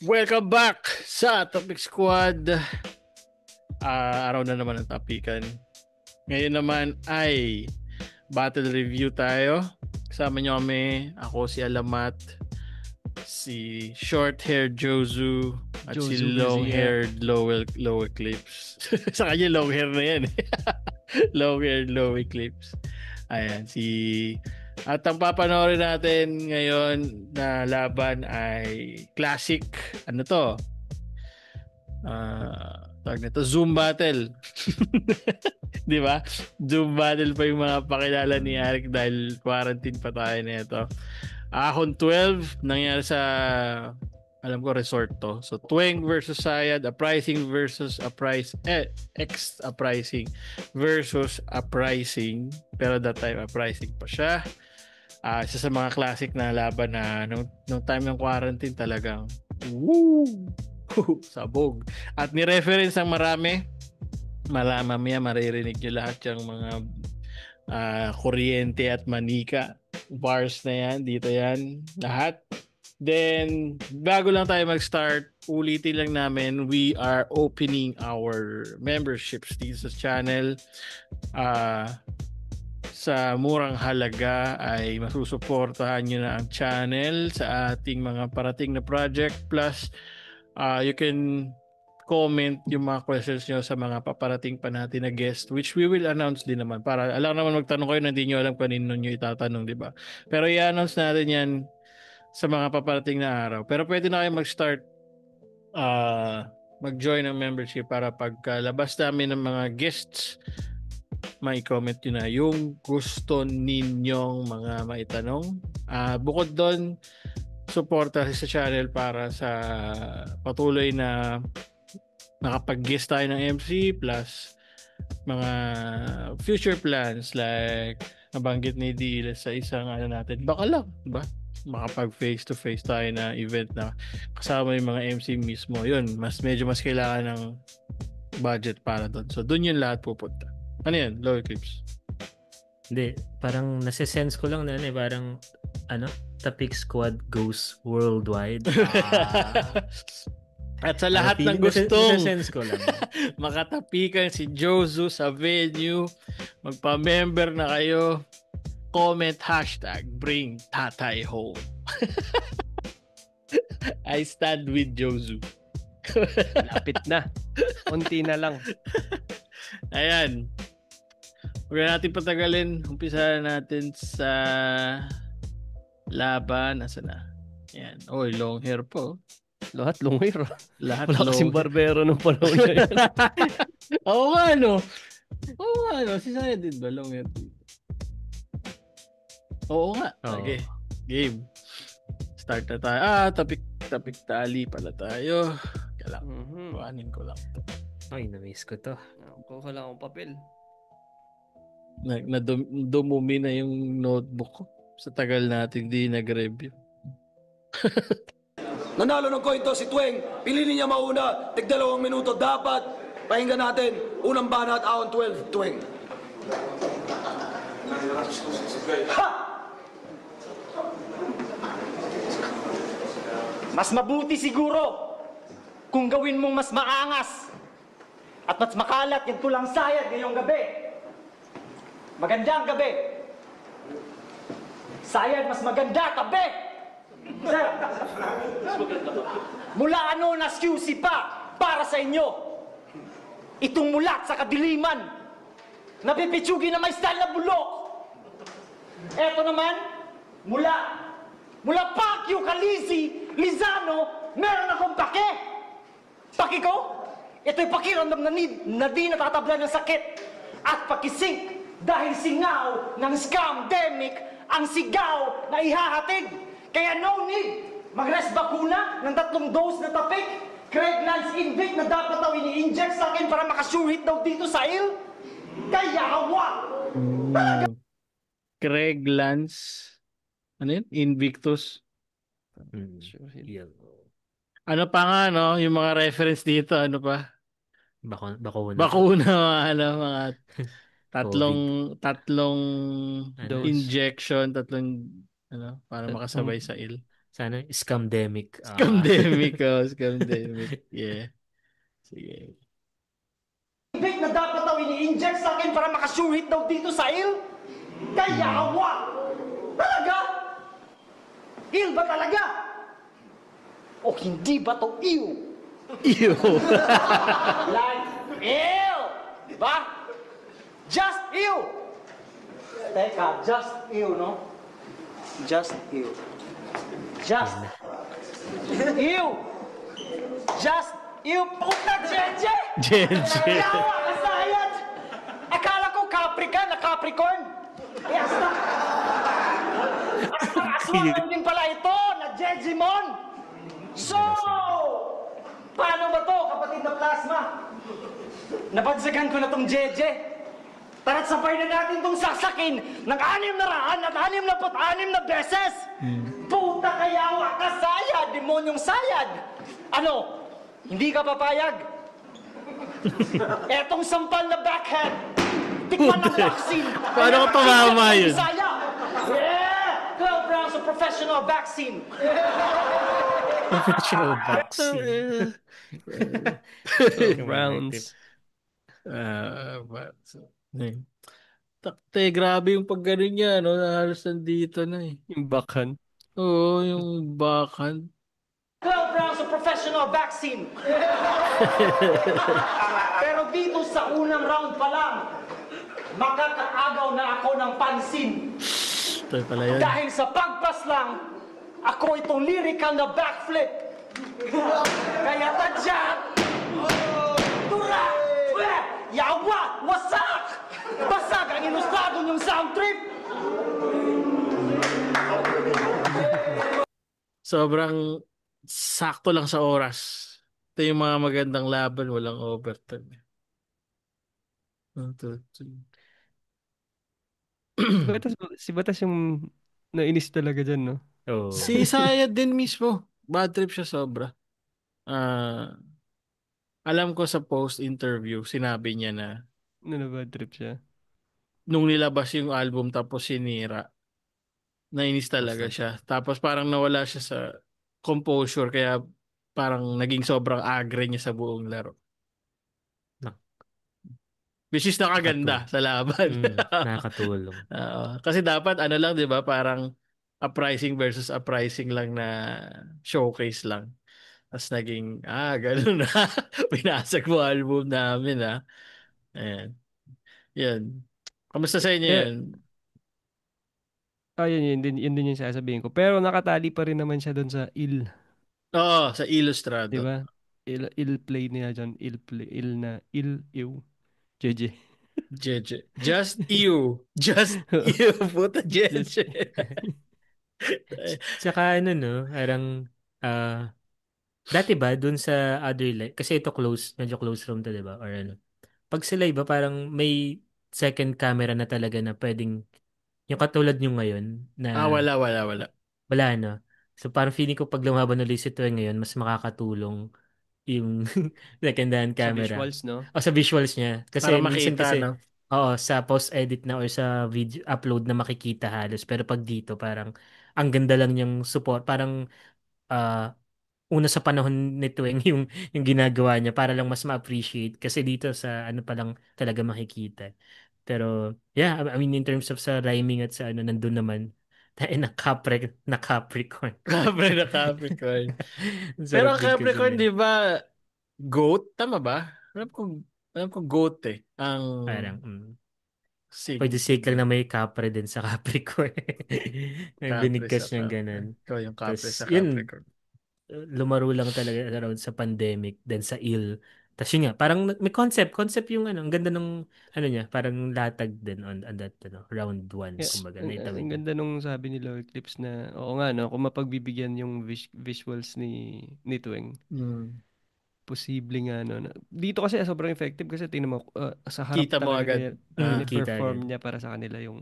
Welcome back sa Topic Squad. Araw na naman ang topikan. Ngayon naman ay battle review tayo. Kasama nyo kami. Ako si Alamat, si short-haired Jozu, at si Jozu long-haired Low Eclipse. Sa kanya long hair na yan. Long-haired Low Eclipse. Ayan, At ang papanoorin natin ngayon na laban ay classic. Ano to? Tawag nito, Zoom battle. Di ba? Zoom battle pa yung mga pakilala ni Eric dahil quarantine pa tayo nito. Ahon 12, nangyari sa, alam ko, resort to. So, Tweng versus Sayad, Uprising versus Uprising versus Uprising. Pero that time, Uprising pa siya. Isa sa mga classic na laban na nung time ng quarantine talagang woo! Sabog. At ni-reference ang marami. Mamaya maririnig nyo lahat yung mga kuryente at manika. Bars na yan. Dito yan. Lahat. Then, bago lang tayo mag-start, ulitin lang namin, we are opening our memberships dito sa channel. Sa murang halaga ay masusuportahan nyo na ang channel sa ating mga parating na project. Plus, you can comment yung mga questions nyo sa mga paparating pa natin na guest, which we will announce din naman. Para alam naman magtanong kayo na hindi nyo alam kanino nyo itatanong, di ba? Pero i-announce natin yan sa mga paparating na araw. Pero pwede na kayo mag-start mag-join ng membership para pagkalabas namin ng mga guests, may comment nyo na yung gusto ninyong mga maitanong. Bukod doon, suporta sa channel para sa patuloy na makapag-guest tayo ng MC plus mga future plans like nabanggit ni Dila sa isang natin. Baka lang, diba? Makapag face-to-face tayo na event na kasama yung mga MC mismo. Yun, medyo mas kailangan ng budget para doon. So, doon yung lahat pupunta. Ano yan? Low Eclipse? Hindi. Parang nasa-sense ko lang na parang Topic Squad goes worldwide. At sa lahat ng gustong nasa-sense ko lang. makatapikan si Jozu sa venue, magpa-member na kayo, comment #bring tatay home. I stand with Jozu. Lapit na. Unti na lang. Ayan. Huwag natin patagalin. Umpisa natin sa laban. Nasaan na? Ayan. Oy, long hair po. Lahat long hair. Lahat wala kasing barbero nung panahon na yan. Oo nga, no? Oo nga, no? Si Saya din ba? Long hair. Oo nga. Okay. Game. Start na tayo. Topic tali pala tayo. Kailangan. Kuhanin ko lang to. Ay, na-miss ko to. Kuha lang akong papel. Dumumi na yung notebook ko. Sa tagal natin di nag-review. Nanalo ng coin to si Tweng. Piliin niya mauna. Tig 2 minuto dapat. Pakinggan natin. Unang banat, Ahon 12. Tweng. Ha! Mas mabuti siguro kung gawin mong mas maangas at mas makalat yung tulang sayad ngayong gabi. Magandang gabi. Sayad, mas maganda gabi. Sir, mula nas QC pa para sa inyo. Itong mulat sa kadiliman, napipitsugi na may style na bulok. Eto naman, mula Pacquiao, Calisi, Lizano, meron akong pake. Paki ko, ito'y pakiramdam na di natatabla ng sakit. At pakisink dahil singaw ng scamdemic ang sigaw na ihahatid. Kaya no need mag-rest bakuna ng 3 dose na tapik. Craig Lance Invict na dapat daw ini-inject sa akin para makasure hit daw dito sa il. Kaya wag! Craig Lance. Ano yun? Invictus. Ano pa nga, no? Yung mga reference dito, ano pa? Bakuna. Mga tatlong Ano? injection, para makasabay sa il. Sa ano? Scamdemic. Scamdemic, scamdemic. Yeah. Sige. Big na dapat daw ini-inject sa akin para makasuhit daw dito sa il? Kayawa! Talaga? Il ba talaga? O hindi ba to iw? Ew. Like, ew! Diba? Just ew! Teka, just ew, no? Just ew. Just ew! Just ew! Puta, Jeje! Jeje. Kayawa ka sayad! Akala ko Capri ka na Capricorn. Eh, hasta aswang din pala ito na Jejimon. So, paano ba to, kapatid na plasma? Nabagsagan ko na tong Jeje. Tara't sabay na natin tong sasakin ng 666 na beses. Puta kayawa ka sayad, demonyong sayad. Ano, hindi ka papayag? Etong sampal na backhand, tikman ng vaccine. Paano ko tumama yun? Yeah! 12 rounds of professional vaccine. Professional vaccine. Rounds. But, takte, grabe yung pag gano'n niya, no? Halos nandito na eh. Yung backhand. Oo, yung backhand. 12 rounds of professional vaccine. Pero dito sa unang round pa lang, makakaagaw na ako ng pansin. Ito pala yan. Dahil sa pagpas lang, ako itong lyrical na backflip. Kaya tadyak! Tura! Yawa! Wasak! Basag ang inustrado niyong sound trip! Sobrang sakto lang sa oras. Ito yung mga magandang laban, walang overtime. Si Batas yung nainis talaga dyan, no? Oh. Si Sayad din mismo. Bad trip siya sobra. Alam ko sa post-interview, sinabi niya na Bad trip siya. nung nilabas yung album tapos sinira, nainis talaga siya. Tapos parang nawala siya sa composure kaya parang naging sobrang agre niya sa buong laro. Which is nakaganda sa laban. Nakakatulong. Kasi dapat ano lang 'di ba, parang uprising versus uprising lang na showcase lang. Tapos naging gano'n na. Binasag mo album namin Ayan. Yan. Kamusta sa inyo Eh, yun? yun din yung sasabihin ko. Pero nakatali pa rin naman siya doon sa Oo, sa di Illustrado. ba? Play niya dyan. Ew. JJ. Jeje. Just you. Just you. Puta Jeje. Tsaka ano no, parang dati ba dun sa other kasi ito medyo close room to, 'di ba? Or ano. Pag sila iba parang may second camera na talaga na pwedeng yung katulad nyo ngayon na Wala. wala no. So parang feeling ko pag lumaban ulit si Tueng ngayon mas makakatulong yung second-hand Sa camera. visuals, no? O sa visuals niya. Kasi Para minsan makita, kasi no? oo, sa post-edit na or sa video upload na makikita halos. Pero pag dito parang ang ganda lang niyang support. Parang ah, una sa panahon ni Tueng yung ginagawa niya para lang mas ma-appreciate. Kasi dito sa ano pa lang talaga makikita. Pero yeah, I mean in terms of sa rhyming at sa ano nandun naman tayo na Capricorn. Capricorn. Ang Pero sarap ang din kasi Capricorn, nun. di ba, goat? Tama ba? Alam ko goat ang Parang for the sign. sake lang na may Capri din sa Capricorn. Ang Capri sa binigkas niyang Capri. ganun. Ikaw yung Capri Tapos sa yun, Capricorn. lumaro lang talaga around sa pandemic, then sa ill. Tapos yun nga, parang may concept yung ano, ang ganda ng ano niya, parang latag din on that round 1, Yes. kumbaga, Ang naitawid niya. ganda nung sabi ni Lord Clips na, oo nga, no? Kung mapagbibigyan yung visuals ni Tueng, posible nga, no? Dito kasi sobrang effective kasi tingnan mo, sa harap Kita mo talaga agad. niya, Kita ni-perform agad. niya para sa kanila yung,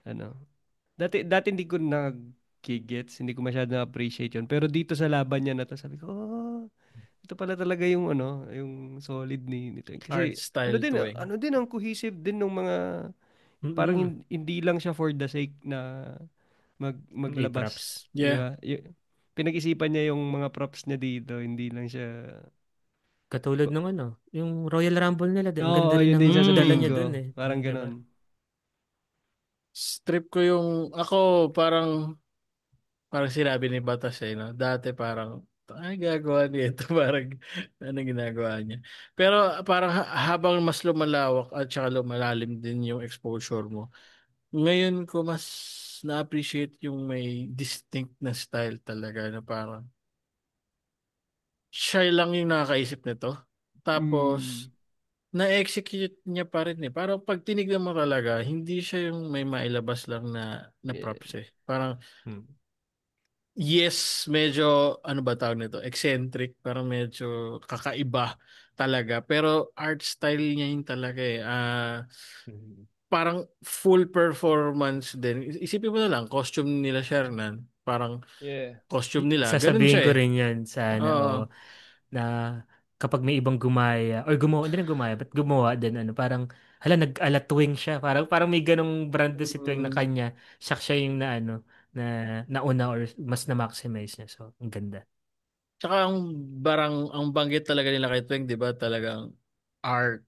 ano. Dati hindi ko nag-gets, hindi ko masyado na-appreciate yun. Pero dito sa laban niya na to, sabi ko, ito pala talaga yung, yung solid ni Tueng. Art Kasi, style tuwing. ang cohesive din ng mga, parang Mm-mm. hindi lang siya for the sake na May maglabas. props. Di Yeah. ba? Pinag-isipan niya yung mga props niya dito, hindi lang siya... Katulad ng yung Royal Rumble nila, ang ganda Oo, rin yun ng din dala sasabihin niya ko. dun eh. Parang Di ba? ganon. Strip ko yung ako parang sinabi ni Batas no. Dati parang ay gagawa niya ito parang ano ginagawa niya. Pero parang habang mas lumalawak at saka lumalalim din yung exposure mo. Ngayon ko mas na-appreciate yung may distinct na style talaga na parang siya lang yung nakakaisip nito. Tapos Mm. na-execute niya pa rin eh. Parang pag tinignan mo talaga, hindi siya yung may mailabas lang na Yeah. props eh. Parang Hmm. yes, medyo ano ba tawag nito? Eccentric, parang medyo kakaiba talaga. Pero art style niya yun talaga eh. Hmm. Parang full performance din. Isipin mo na lang, costume nila Shernan, parang Yeah. costume nila. Ganun Sasabihin siya ko eh. rin yan sana, Oo. na kapag may ibang gumaya, or gumawa, hindi na gumaya, but gumawa din, parang, hala, nag-ala Twing siya. Parang may ganong brand na si Twing na Mm. kanya. Siya yung na nauna or mas na-maximize niya. So, ang ganda. Tsaka ang banggit talaga nila kay Tweng, 'di ba? Talagang art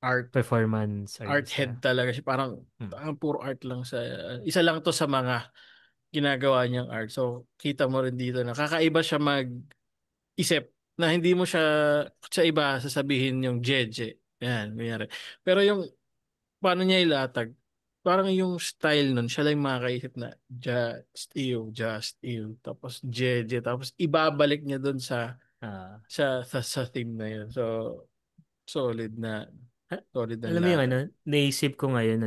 art Performance art artist head siya. talaga siya. Parang Hmm. puro art lang sa isa lang 'to sa mga ginagawa niyang art. So, kita mo rin dito na kakaiba siya mag-isip na hindi mo siya sa iba sasabihin yung jeje. Yan, kunyari. Pero yung paano niya ilatag, parang yung style nun, siya lang yung makakaisip na just you, tapos jeje, tapos ibabalik niya dun Ah. sa theme na yun. So, solid na, A- solid na alam mo yung latag. naisip ko ngayon,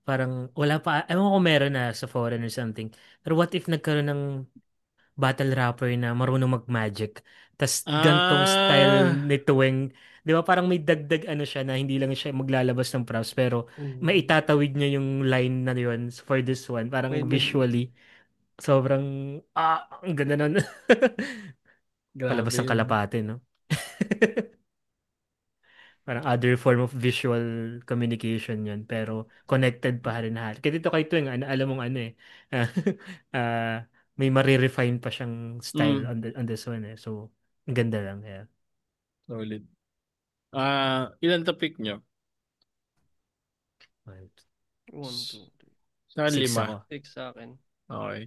parang wala pa, ewan ko meron na sa foreign or something. Pero what if nagkaroon ng battle rapper na marunong mag-magic, tas gantong style Ah, ni Tuwing, di ba parang may dagdag siya na hindi lang siya maglalabas ng props, pero Mm. maitatawid niya yung line na yun for this one, parang Pwede. visually, sobrang, ang ganda nun. Palabas grabe ng yun. kalapate, no? Parang other form of visual communication yun. Pero connected pa rin lahat. Kaya dito kay Tuwing, alam mong may marirefine pa siyang style Mm, on this one eh. So, ang ganda lang. Yeah. solid. Ilan topic nyo? Five, 1, 2, 3. Sa akin, six 5. ako. 6 sa akin. Okay.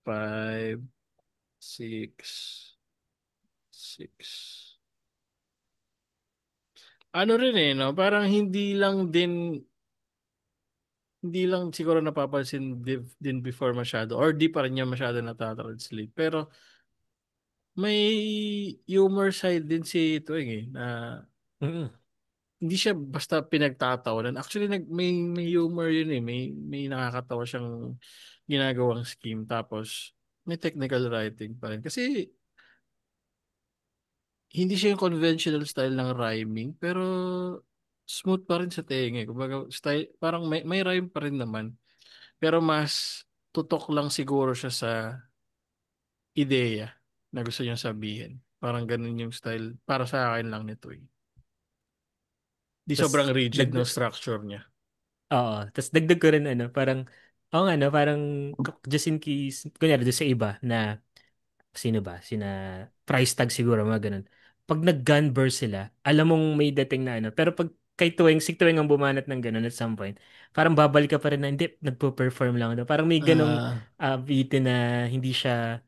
5, 6, 6. Ano rin eh, no? Parang hindi lang siguro napapansin din before masyado or di pa rin niya masyado natatranslate. Pero may humor side din si Tuwing eh, na Mm-mm. hindi siya basta pinagtatawanan. Actually, may humor yun eh. May nakakatawa siyang ginagawang scheme. Tapos, may technical writing pa rin. Kasi, hindi siya yung conventional style ng rhyming, pero smooth pa rin sa tenga. Kumbaga, style, parang may rhyme pa rin naman. Pero mas tutok lang siguro siya sa ideya na gusto niyang sabihin. Parang ganun yung style para sa akin lang nito eh. Di sobrang Tas, rigid ng structure niya. oo. Tas dagdag ko rin parang, oo nga, parang just in case, kunyari doon sa iba na, sino ba? Price tag siguro, mga ganun. Pag nag-gun burst sila, alam mong may dating na pero pag kay Tuwing, si Tuwing ang bumanat ng ganun at some point, parang babalik ka pa rin na, hindi, nagpo-perform lang. Parang may ganong Ah, bitin na hindi siya,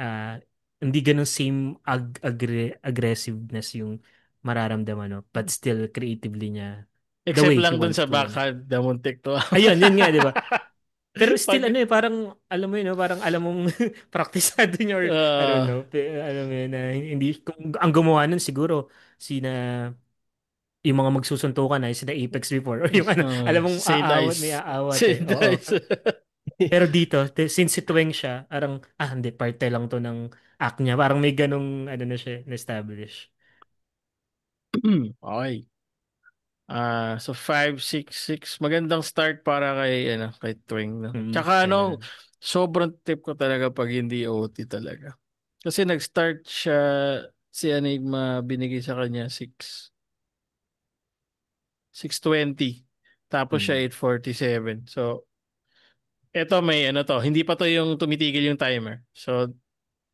ah, hindi ganong same aggressiveness yung mararamdaman, no? But still, creatively niya, the except way he lang dun wants sa to. backhand na muntik to. Ayun, yun nga, di ba? Pero Pag, still parang alam mo yun, no? Parang alam mong praktisado niya or I don't uh, know, alam mo yun na hindi, kung ang gumawa nun siguro sina yung mga magsusuntukan na sina Apex before or yung alam mong Saint may Ice. aawat eh. Saint Oo. Ice. Pero dito, since si Tuwing siya, parang hindi, parte lang to ng act niya. Parang may ganong na siya, na-establish. Okay. So 5-6-6. Magandang start para kay Twing, no. Tsaka Ganda. sobrang tip ko talaga pag hindi OT talaga. Kasi nag-start siya si Enigma binigay sa kanya 6:20. Tapos siya Mm. 8:47. So Ito may ano to, hindi pa to yung tumitigil yung timer. So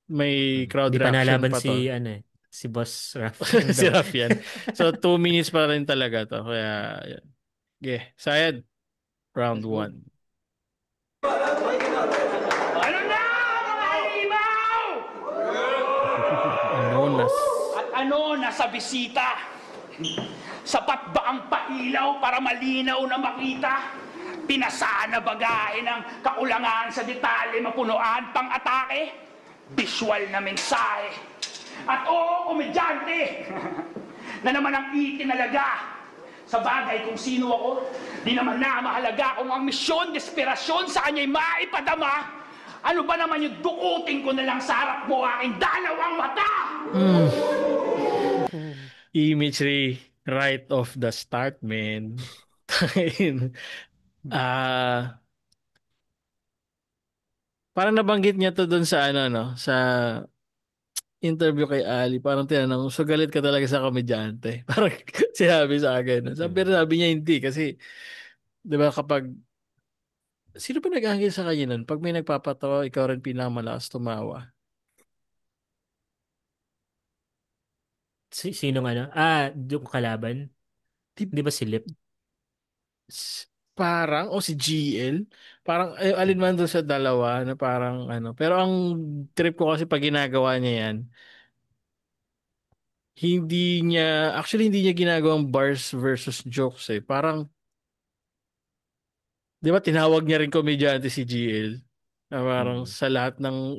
may crowd Hindi pa reaction nalaban pa to. si ano si Boss Raffian Si daw. Rafian. So 2 minutes pa rin talaga to. Kaya yan. Okay, Sayed, round Let's go. 1. Ano na, mga halimaw? Anonas. At ano nasa bisita? Sapat ba ang pailaw para malinaw na makita? Pinasaan na bagahe ng kakulangan sa detalye mapunuan pang atake? Visual na mensahe. At oo, komedyante, na naman ang itinalaga. Sa bagay kung sino ako, di naman na mahalaga kung ang misyon, desperasyon sa kanya'y maipadama. Ano ba naman yung dukutin ko na lang sa harap mo aking dalawang mata? Imagery right off the start, man. Ah, parang nabanggit niya to doon sa ano no, sa interview kay Ali. Parang tinanong, so galit ka talaga sa komedyante. Parang sinabi sa akin. Sabi niya hindi kasi 'di ba kapag sino ba nag-anggil sa kanya nun? Pag may nagpapatawa, ikaw rin pinakamalakas tumawa. Sinong ano? Yung kalaban. Di ba si Lip? Parang o si GL parang alin man doon sa dalawa na parang ano pero ang trip ko kasi pag ginagawa niya yan hindi niya ginagawang bars versus jokes parang 'di ba tinawag niya rin komedyante si GL na parang sa lahat ng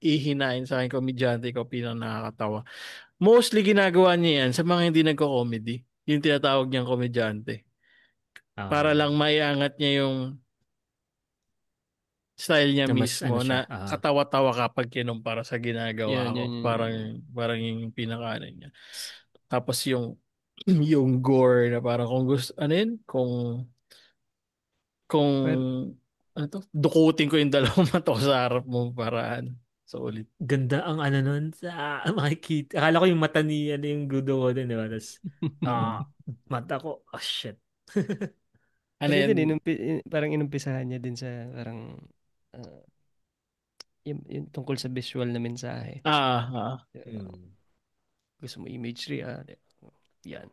ihinain sa akin komedyante ko pinang nakakatawa mostly ginagawa niya yan sa mga hindi nagko-comedy yung tinatawag niyang komedyante para Ah, lang maiangat niya yung style niya na mas mismo ano na siya. katawa-tawa kapag kinumpara sa ginagawa Yan, ko. yan, yan, yan. Parang yung pinakanan niya. Tapos yung yung gore na parang kung gusto ano yun kung Pero, ano to dukutin ko yung dalawang mata ko sa harap mo para ano sa ulit. Ganda ang ano nun sa makikita. Akala ko yung mata ni ano yung gudo ko din, di ba? Tapos, ah, mata ko, oh shit. Ano ano yan? din, parang inumpisahan niya din sa parang ah, yung tungkol sa visual na mensahe. Ah, ah. Hmm. Gusto mo imagery, yan.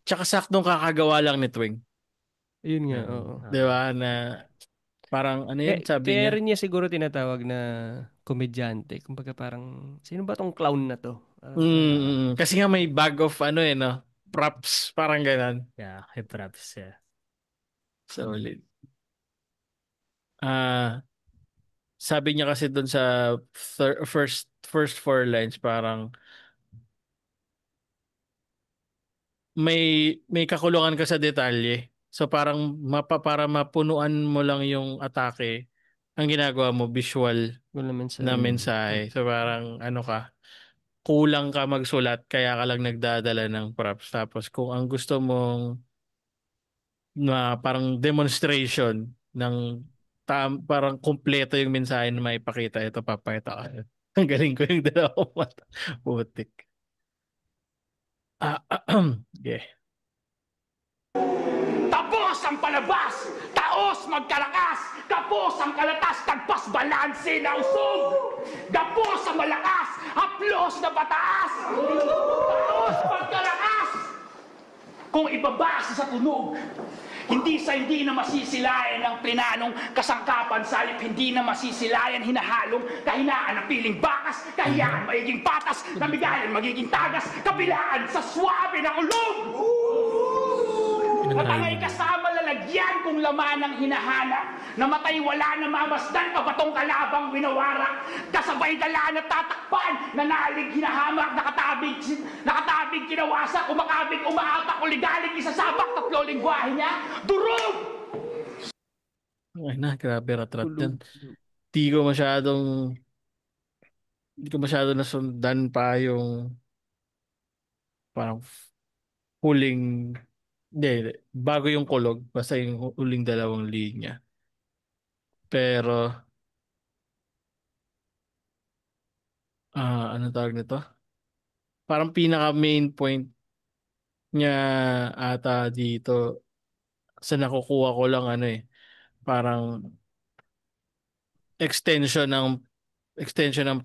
Tsaka saktong kakagawa lang ni Twing. Ayun nga, Hmm. oo. 'Di ba na parang ano yun sabi Kaya niya? rin niya siguro tinatawag na komedyante. Kumbaga parang, sino ba tong clown na to? Kasi nga may bag of ano no props parang ganun. Yeah, hip props, yeah. Sa ulit. Ah, sabi niya kasi doon sa first four lines parang may kakulungan ka sa detalye. So parang para mapunuan mo lang yung atake, ang ginagawa mo visual Wala naman sa... na mensahe. So parang ano ka, kulang ka magsulat kaya ka lang nagdadala ng props. Tapos kung ang gusto mong na parang demonstration ng parang kumpleto yung mensahe na maipakita, ito papakita ka. Ang galing ko yung dalawang mata. Putik. Okay. Tapos ang palabas, taos magkalakas, kapos ang kalatas, tagpas balanse na usog. Gapos ang malakas, haplos na pataas. Taos magkalakas. Kung ibabasa sa tunog, hindi na masisilayan ng plinanong kasangkapan salip, hindi na masisilayan hinahalong kahinaan ng piling bakas, kahiyaan magiging patas, namigayan magiging tagas, kabilaan sa swabe ng ulog. Natangay kasama lalagyan kung laman ang hinahanap. Namatay wala na mamasdan, pabatong kalabang winawara. Kasabay dala na tatakpan, nanalig hinahamak, nakatabig kinawasak, umakabig, umaapak, uligalig, isasabak, tatlo lingwahe niya, durog! Ay na, grabe rat-rat yan. Tulog. Di ko masyado nasundan pa yung parang huling, hindi, bago yung kulog, basta yung huling dalawang linya. Pero, ano tawag nito? Parang pinaka main point niya ata dito sa nakukuha ko lang ano parang extension ng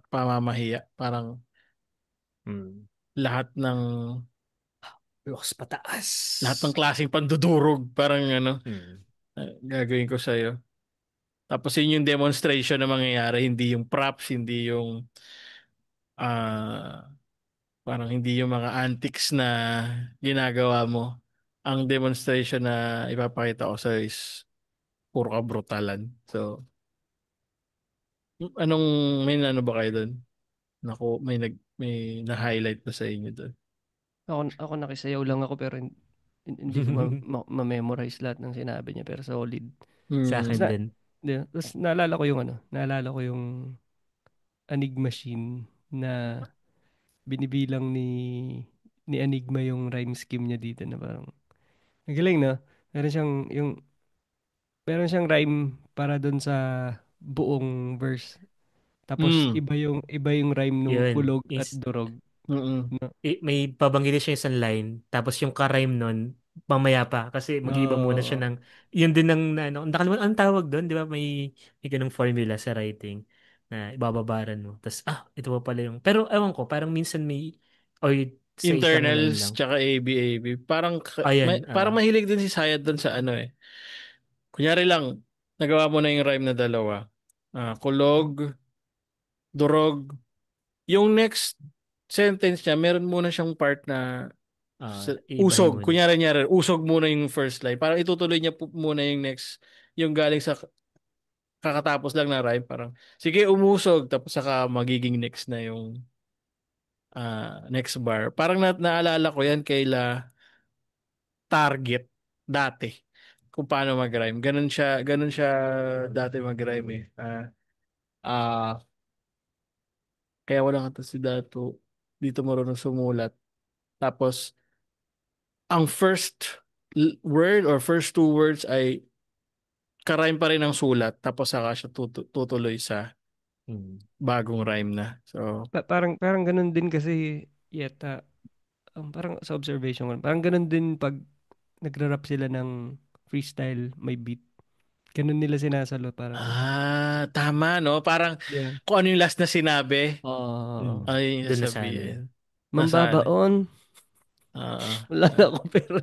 pamamahiya. Parang Hmm. lahat ng Lakas pataas. klaseng pandudurog, parang Hmm. gagawin ko sa'yo. Tapos yun yung demonstration na mangyayari, hindi yung props, hindi yung ah parang hindi yung mga antics na ginagawa mo. Ang demonstration na ipapakita ko sa'yo is puro kabrutalan. So, anong may ano ba kayo doon? Naku, may na-highlight ba sa inyo doon? Ako nakisayaw lang ako pero hindi ko ma-memorize lahat ng sinabi niya pero solid. Sa Hmm. akin Tapos, din. tapos naalala ko yung Anig machine na binibilang ni Enigma yung rhyme scheme niya dito na parang ang galing no? Meron siyang yung meron siyang rhyme para doon sa buong verse. Tapos Hmm. iba yung rhyme nung Yun. kulog at durog. Mm-mm. No? May pabanggit siya isang line, tapos yung ka-rhyme nun, mamaya pa. Kasi mag-iiba muna siya Oo. ng, yun din ng, nakalimutan, ang tawag doon, di ba? May ganung formula sa writing na ibababaran mo. Tapos, ito pa pala yung, pero ewan ko, parang minsan may, or sa isang line Internals lang. tsaka ABAB. Parang Ayan, parang mahilig din si Sayad doon sa ano eh. Kunyari lang, nagawa mo na yung rhyme na dalawa. Kulog, durog. Yung next sentence niya, meron muna siyang part na iibahin usog. mo na. Kunyari, usog muna yung first line. Parang itutuloy niya muna yung next, yung galing sa kakatapos lang na rhyme. Parang, sige, umusog. Tapos saka magiging next na yung next bar. Parang naalala ko yan kaila Target dati. Kung paano mag-rhyme. Ganun siya dati mag-rhyme eh. Ah, kaya wala ka to si Dato. Dito marunong sumulat. Tapos, ang first word or first two words ay karime pa rin ang sulat. Tapos saka siya tutuloy sa Hmm. bagong rhyme na. So, Parang ganun din kasi yata parang sa observation ko, parang ganun din pag nagra-rap sila ng freestyle may beat. Ganun nila sinasalo parang tama no? Parang yeah. kung ano yung last na sinabi, Oo. ay yung Doon na sana yun. sasabihin. Nasaan? Mambabaon. Oo. Wala na ako pero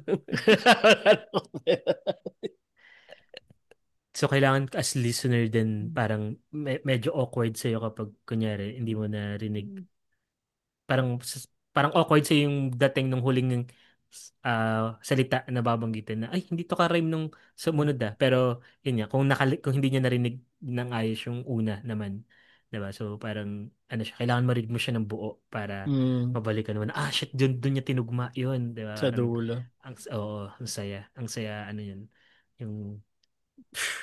So, kailangan as listener din, parang medyo awkward sa'yo kapag, kunyari, hindi mo narinig. Parang awkward sa yung dating nung huling salita na babanggitin na ay hindi to ka-rhyme nung sumunod pero yun nga kung hindi niya narinig ng ayos yung una naman, 'di ba? So parang ano siya, kailangan marinig mo siya ng buo para mm, mabalikan mo na shit, doon niya tinugma yun, 'di ba? sa Parang dulo. oo, ang saya ano yun, yung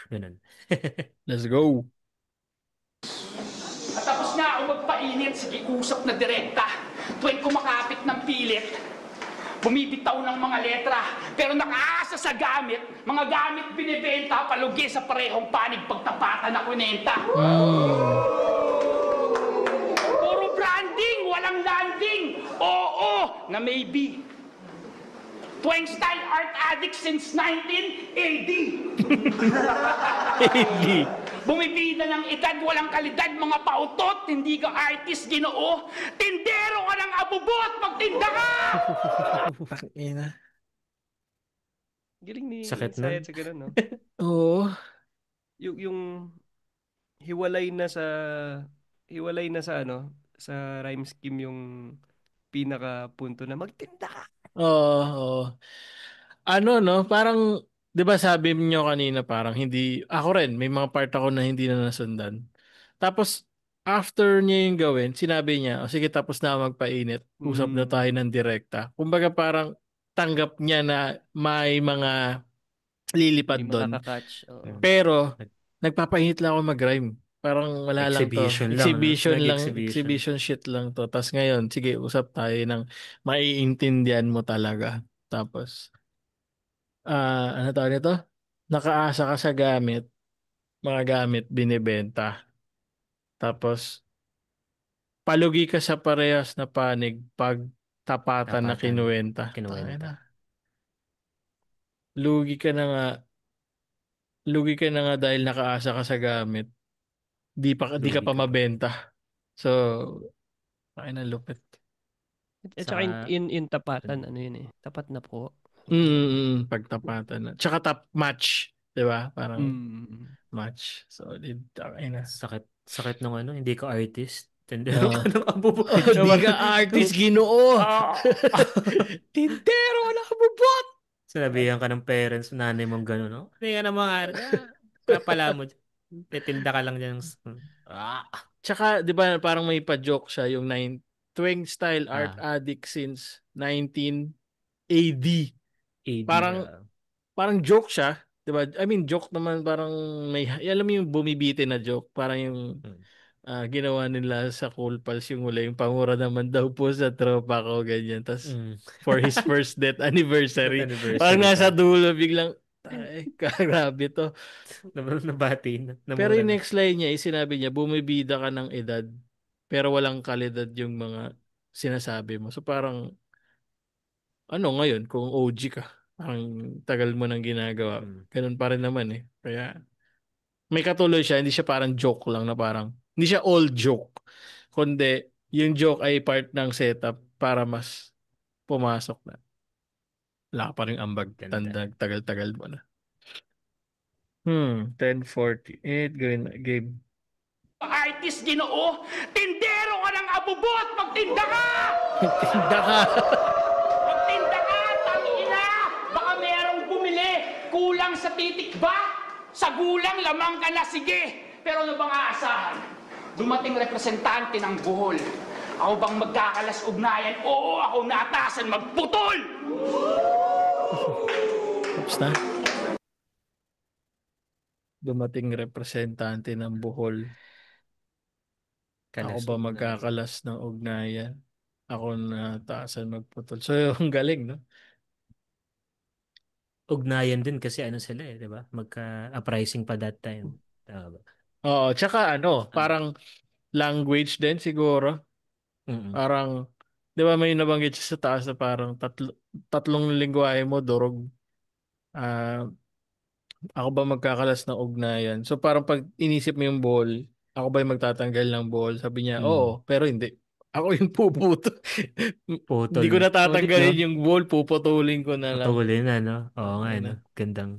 ganun. Let's go. At tapos na ako magpainit, sige usap na direkta. Tuwing kumakapit ng pilit, bumibitaw ng mga letra, pero nakaasa sa gamit, mga gamit binibenta, palugi sa parehong panig pagtapatan na kunenta. Puro branding, walang landing, oo na maybe. Tuwing style art addict since 19 AD. Bumibida ng edad, walang kalidad, mga pautot, hindi ka artist, ginoo. Tindero ka ng abubot, magtinda ka! Ina. galing ni Sakit nun. Sayed sa ganun, no? Oo. Yung hiwalay na sa sa rhyme scheme yung pinaka punto na magtinda ka. Oo. Ano no, parang 'di ba sabi niyo kanina parang hindi ako rin may mga part ako na hindi na nasundan. Tapos after niya yung gawin, sinabi niya, "O sige, tapos na ako magpainit. Usap na tayo Mm, ng direkta." Kumbaga parang tanggap niya na may mga lilipad may doon. makaka-catch. Oo. Pero nagpapainit lang ako mag-rhyme. Parang wala lang to. Exhibition lang, no? Exhibition lang, Nag-exhibition. exhibition shit lang to. Tapos ngayon, sige, usap tayo ng maiintindihan mo talaga. Tapos ano tawag nito? Nakaasa ka sa gamit, mga gamit binibenta. Tapos palugi ka sa parehas na panig pag tapatan na Tapatan, kinuwenta. kinuwenta. Tangina. Lugi ka na nga. lugi ka na nga dahil nakaasa ka sa gamit. Di ka Lugi pa ka pa. mabenta. So, ay na lupit. At saka Saka, in tapatan, ano yun eh. Tapat na po. Pagtapatan na. Tsaka top match. Di ba? Parang Mm. match. Solid. Ay na. sakit nung ano, hindi ka artist. Tendero Oo. ka ng abubo. Oh, di ka artist, Ginoo. Ah! Tintero na kabubot. Sinabihan ka ng parents, nanay mong gano'n, no? Hindi ka na mga kapala mo. Titinda ka lang dyan. Ah! Tsaka, di ba, parang may pa-joke siya yung Tweng style art Ah. addict since 19 AD. AD. Parang joke siya, 'di ba? I mean, joke naman parang alam mo yung bumibitin na joke, parang yung ginawa nila sa Cool Pals yung mula yung pangura naman daw po sa tropa ko ganyan. Tas for his first death anniversary, parang nasa dulo biglang ay, grabe to. Nabati na. Pero yung next line niya, sinabi niya, bumibida ka ng edad, pero walang kalidad yung mga sinasabi mo. So parang, ano ngayon, kung OG ka, parang tagal mo nang ginagawa, ganun pa rin naman eh. Kaya, may katuloy siya, hindi siya parang joke lang na parang, hindi siya all joke. Kundi, yung joke ay part ng setup para mas pumasok na. Wala ka pa rin ambag, tagal-tagal mo na. 10:48, game. Artist, Ginoo, tindero ka ng abubot, magtinda ka! Tinda ka! Magtinda ka, tangina! Baka merong bumili, kulang sa titik ba? Sa gulang, lamang ka na, sige! Pero ano bang aasahan? Dumating representante ng Bohol. Ako bang magkakalas ugnayan? Oo, ako naatasan magputol! Tapos na. Dumating representante ng Bohol. Ako ba magkakalas ng ugnayan? Ako na taasan magputol. So, yung galing, no? Ugnayan din kasi ano sila eh, di ba? Magka-uprising pa that time. Tama ba? Oo, tsaka parang language din siguro. Parang, di ba may nabanggit siya sa taas na parang tatlong lingwahe mo, durog. Ako ba magkakalas ng ugnayan? So parang pag inisip mo yung ball, ako ba yung magtatanggal ng ball? Sabi niya, oo, pero hindi. Ako yung puputo. Putol. Hindi ko natatanggalin Solid, no? yung ball, puputulin ko na lang. Putulin na, no? Oo nga, Ayun no? na. Gandang.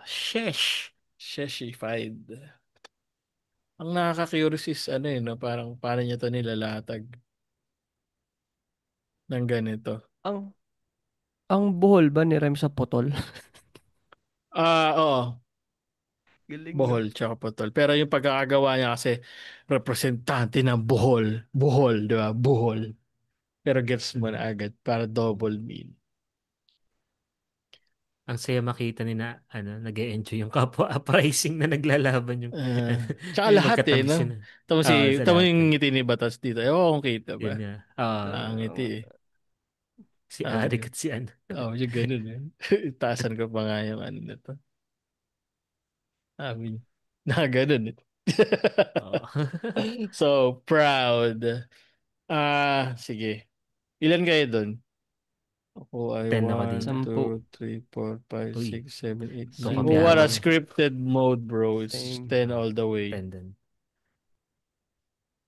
Sheesh. Sheshified. Ang nakaka-curious is no, parang paano niya to nilalatag ng ganito. Ang buhol ba ni Rem sa putol? Oo. Galing, no? Bohol tsaka putol. Pero yung pagkakagawa niya kasi representante ng Bohol. Bohol, di ba? Bohol. Pero gets mo na agad para double mean. Ang saya makita ni na nag-e-enjoy yung kapwa uprising na naglalaban yung Tsaka yung lahat magkatabi no? sila. Tama yung ngiti ni Batas dito. Ewan kung kita ba? Yun nga. Ang ngiti eh. Si Arik at si ano. Yung ganun eh. Taasan ko pa nga yung ano nito. Ganun eh. So, proud. Sige. Ilan kayo doon? Ako ay 10 ako 1, 2, 3, dito. 4, 5, Uy. 6, 7, 8, So, 9. kabiyahe What a kami. scripted mode, bro. It's Same. 10 all the way. 10 din.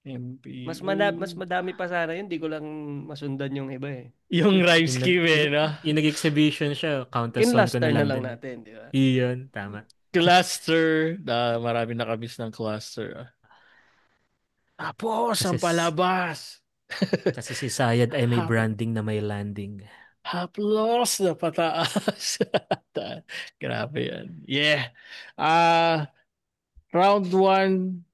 MP. Mas madami pa sana yun. Di ko lang masundan yung iba eh. Yung rhyme scheme no? Yung nag-exhibition siya, In Countess last ko na time na lang lang din. natin, di ba? Iyon, tama. Cluster. Marami nakamiss ng cluster. Tapos, ang palabas. Kasi si Sayad ay may branding na may landing. Haplos na pataas. Grabe yan. Yeah. Round 1,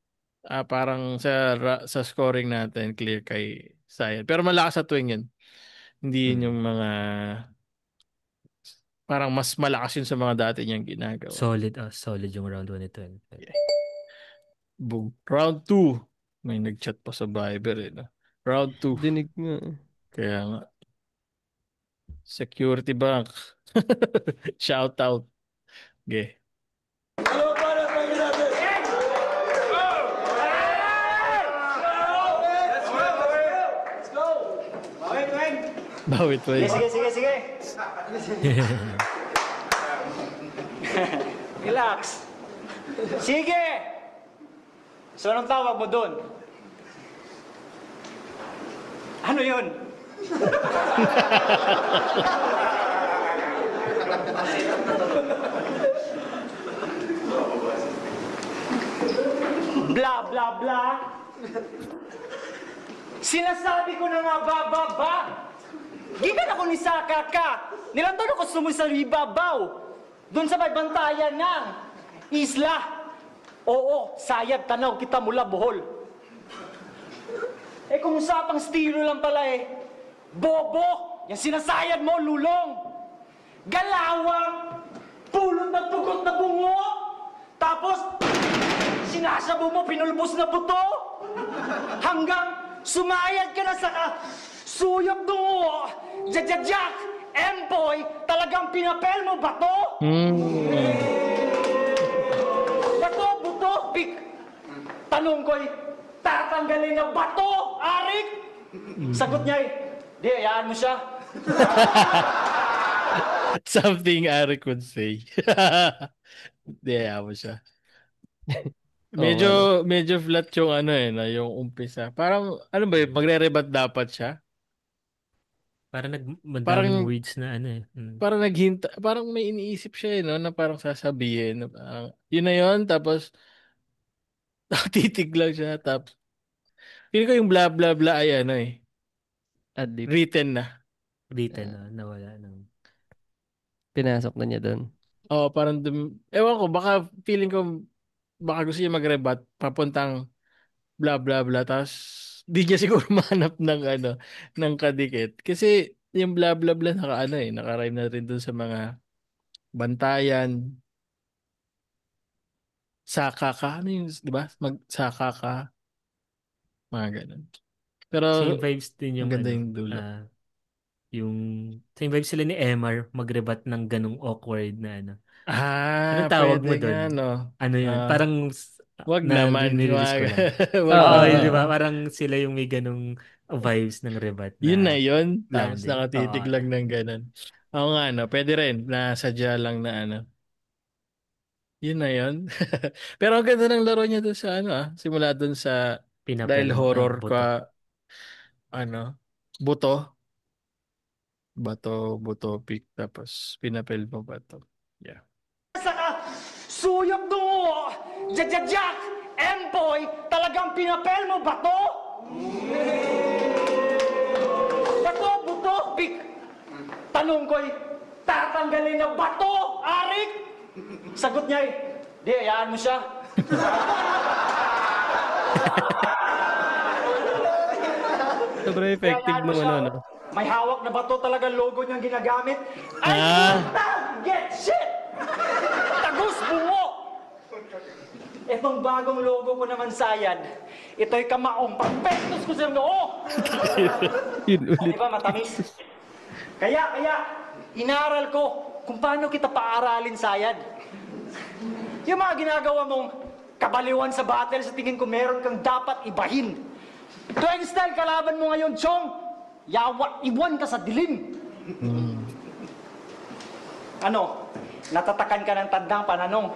parang sa scoring natin, clear kay Sayad. Pero malakas sa tuwing yan. Hindi yun yung mga parang mas malakas yun sa mga dati niyang ginagawa. Solid yung round 1 nito. Yeah. Round 2. May nag-chat pa sa Viber no? Round 2. Dinig nga. Kaya nga. Security Bank. Shout out. Okay. Hello, para pahingin natin. Let's go! Bawit. Sige. Relax. Sige! So, anong tawag mo doon? Ano yun? Bla, bla, bla. Sinasabi ko na nga ba. Gikan ako ni Saka ka. Nilantan ako sa ibabaw. Doon sa may bantayan ng isla. Oo, sayad tanaw kita mula Bohol. Eh kung usapang estilo lang pala eh. Bobo! Yung sinasayad mo, lulong. Galawang! Pulot ng pugot na bungo! Tapos, sinasabo mo, pinulbos na buto! Hanggang sumayad ka na sa suyok dungo! Jajajak! Empoy! Talagang pinapel mo, bato! Bato, buto, pik! Tanong ko'y, tatanggalin na bato, Arik! Sagot niya eh, di, ayaan mo siya. Something Eric would say. Di, ayaw mo siya. Medyo flat yung ano na yung umpisa. Parang, ano ba yun, magre-rebat dapat siya? Parang Parang- madaming words na ano eh. Parang naghinta, parang may iniisip siya no, na parang sasabihin. Na parang, yun na yun, tapos, titig lang siya, tapos, feeling ko yung blah blah blah ay ano Adlib. written na. Written na, nawala ng... Pinasok na niya doon. Oo, parang, ewan ko, baka feeling ko, baka gusto niya mag-rebat, papuntang blah blah blah, tapos, di niya siguro mahanap ng ng kadikit. Kasi, yung blah blah blah naka-rhyme na rin dun sa mga bantayan, saka ka, ano yung, di ba? Saka ka, mga ganun. Pero, Same vibes din yung ang ganda ano, yung dulo. yung same vibes sila ni Emar magrebat ng ganung awkward na ano. Ah, Anong tawag mo pwede doon? nga, no? Ano yun? Ah, Parang wag na naman. dinililis ko lang. Wag Oo, naman. di ba? Parang sila yung may ganung vibes ng rebat na Yun na yun. Tapos landing. nakatitig Oo. lang ng ganun. Oo nga, no? Pwede rin. Nasadya lang na Yun na yun. Pero ang ganda ng laro niya doon sa simula doon sa Pinapel dahil mo, horror buto. ka, buto. Buto pick. Tapos pinapel mo bato. Yeah. Saka, suyok dungo! Jajajak! Empoy! Talagang pinapel mo, bato! Bato, buto, pik! Tanong ko'y, tatanggalin na bato, Arik! Sagot niya eh, di, ayaan mo siya. Sobrang effective Ayaan mo nung siya. ano. May hawak na bato talaga logo niyang ginagamit. Ay, get shit! Tagus bungo! Itong bagong logo ko naman, Sayad, ito'y kamaong pagpestos ko sa noo! Yun ulit. Di ba matamis? Kaya, inaral ko kung paano kita paaralin, Sayad. Yung mga ginagawa mong kabaliwan sa battle, sa tingin ko meron kang dapat ibahin. Tweng style kalaban mo ngayon, Chong. Yawa, iwan ka sa dilim. Ano? Natatakan ka ng tandang pananong.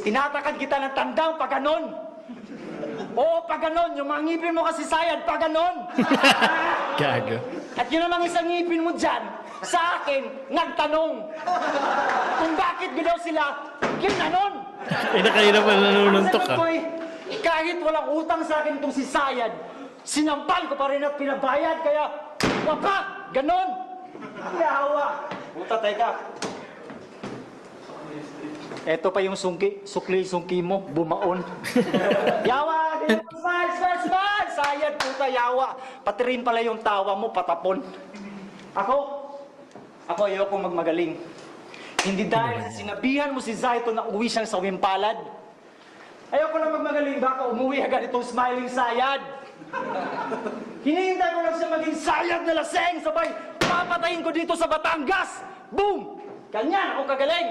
Tinatakan kita ng tandang paganon. Oo, paganon. Yung mga ngipin mo kasi, Sayad, paganon. Gago. At yun namang isang ngipin mo dyan, sa akin, nagtanong. Kung bakit ginaw sila, ginanon. Nakahirap pa nanununtok Sagot ko kahit walang utang sa akin itong si Sayad, sinampal ko pa rin at pinabayad, kaya wapak, ganon. Yawa. Puta, teka. Eto pa yung sukli-sungki mo, bumaon. Yawa! Smile! Sayad, puta, yawa. Pati rin pala yung tawa mo, patapon. Ako ayokong magmagaling. Hindi dahil sa sinabihan mo si Zaito na uwi siyang sa Wimpalad. Ayoko lang magmagaling, baka umuwi agad itong smiling Sayad. Hinihintay ko lang siya maging Sayad na laseng, sabay papatayin ko dito sa Batangas. Boom! Ganyan ako kagaling.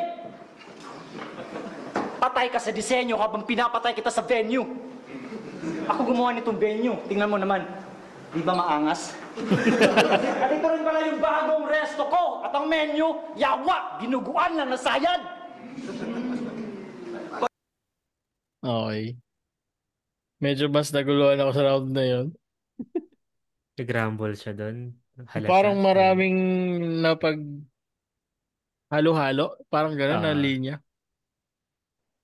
Patay ka sa disenyo habang pinapatay kita sa venue. Ako gumawa nitong venue. Tingnan mo naman. Di ba maangas? At ito rin pala yung bagong resto ko. At ang menu, yawa, ginuguan lang na Sayad. Okay. Medyo mas naguluhan ako sa round na yun. Nag-rumble siya doon. Parang Halata. Ganun. maraming napag halo-halo. Parang gano'n na Ah, linya.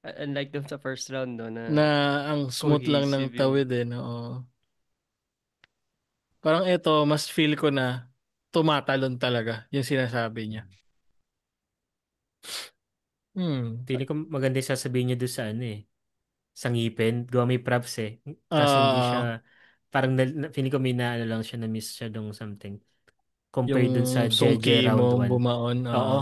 Unlike dun sa first round, no, na Na ang smooth lang ng cohesive yung... tawid eh. No? Parang ito, mas feel ko na tumatalon talaga yung sinasabi niya. Hmm. feeling ko maganda yung sasabihin niya doon sa ano eh. Sa ngipin. Gawa may props eh. Kaso hindi siya, Ah, parang feeling ko may na ano lang siya, na miss siya dong something. yung Compared dun sa JJ sungki mo round 1. bumaon. Oo.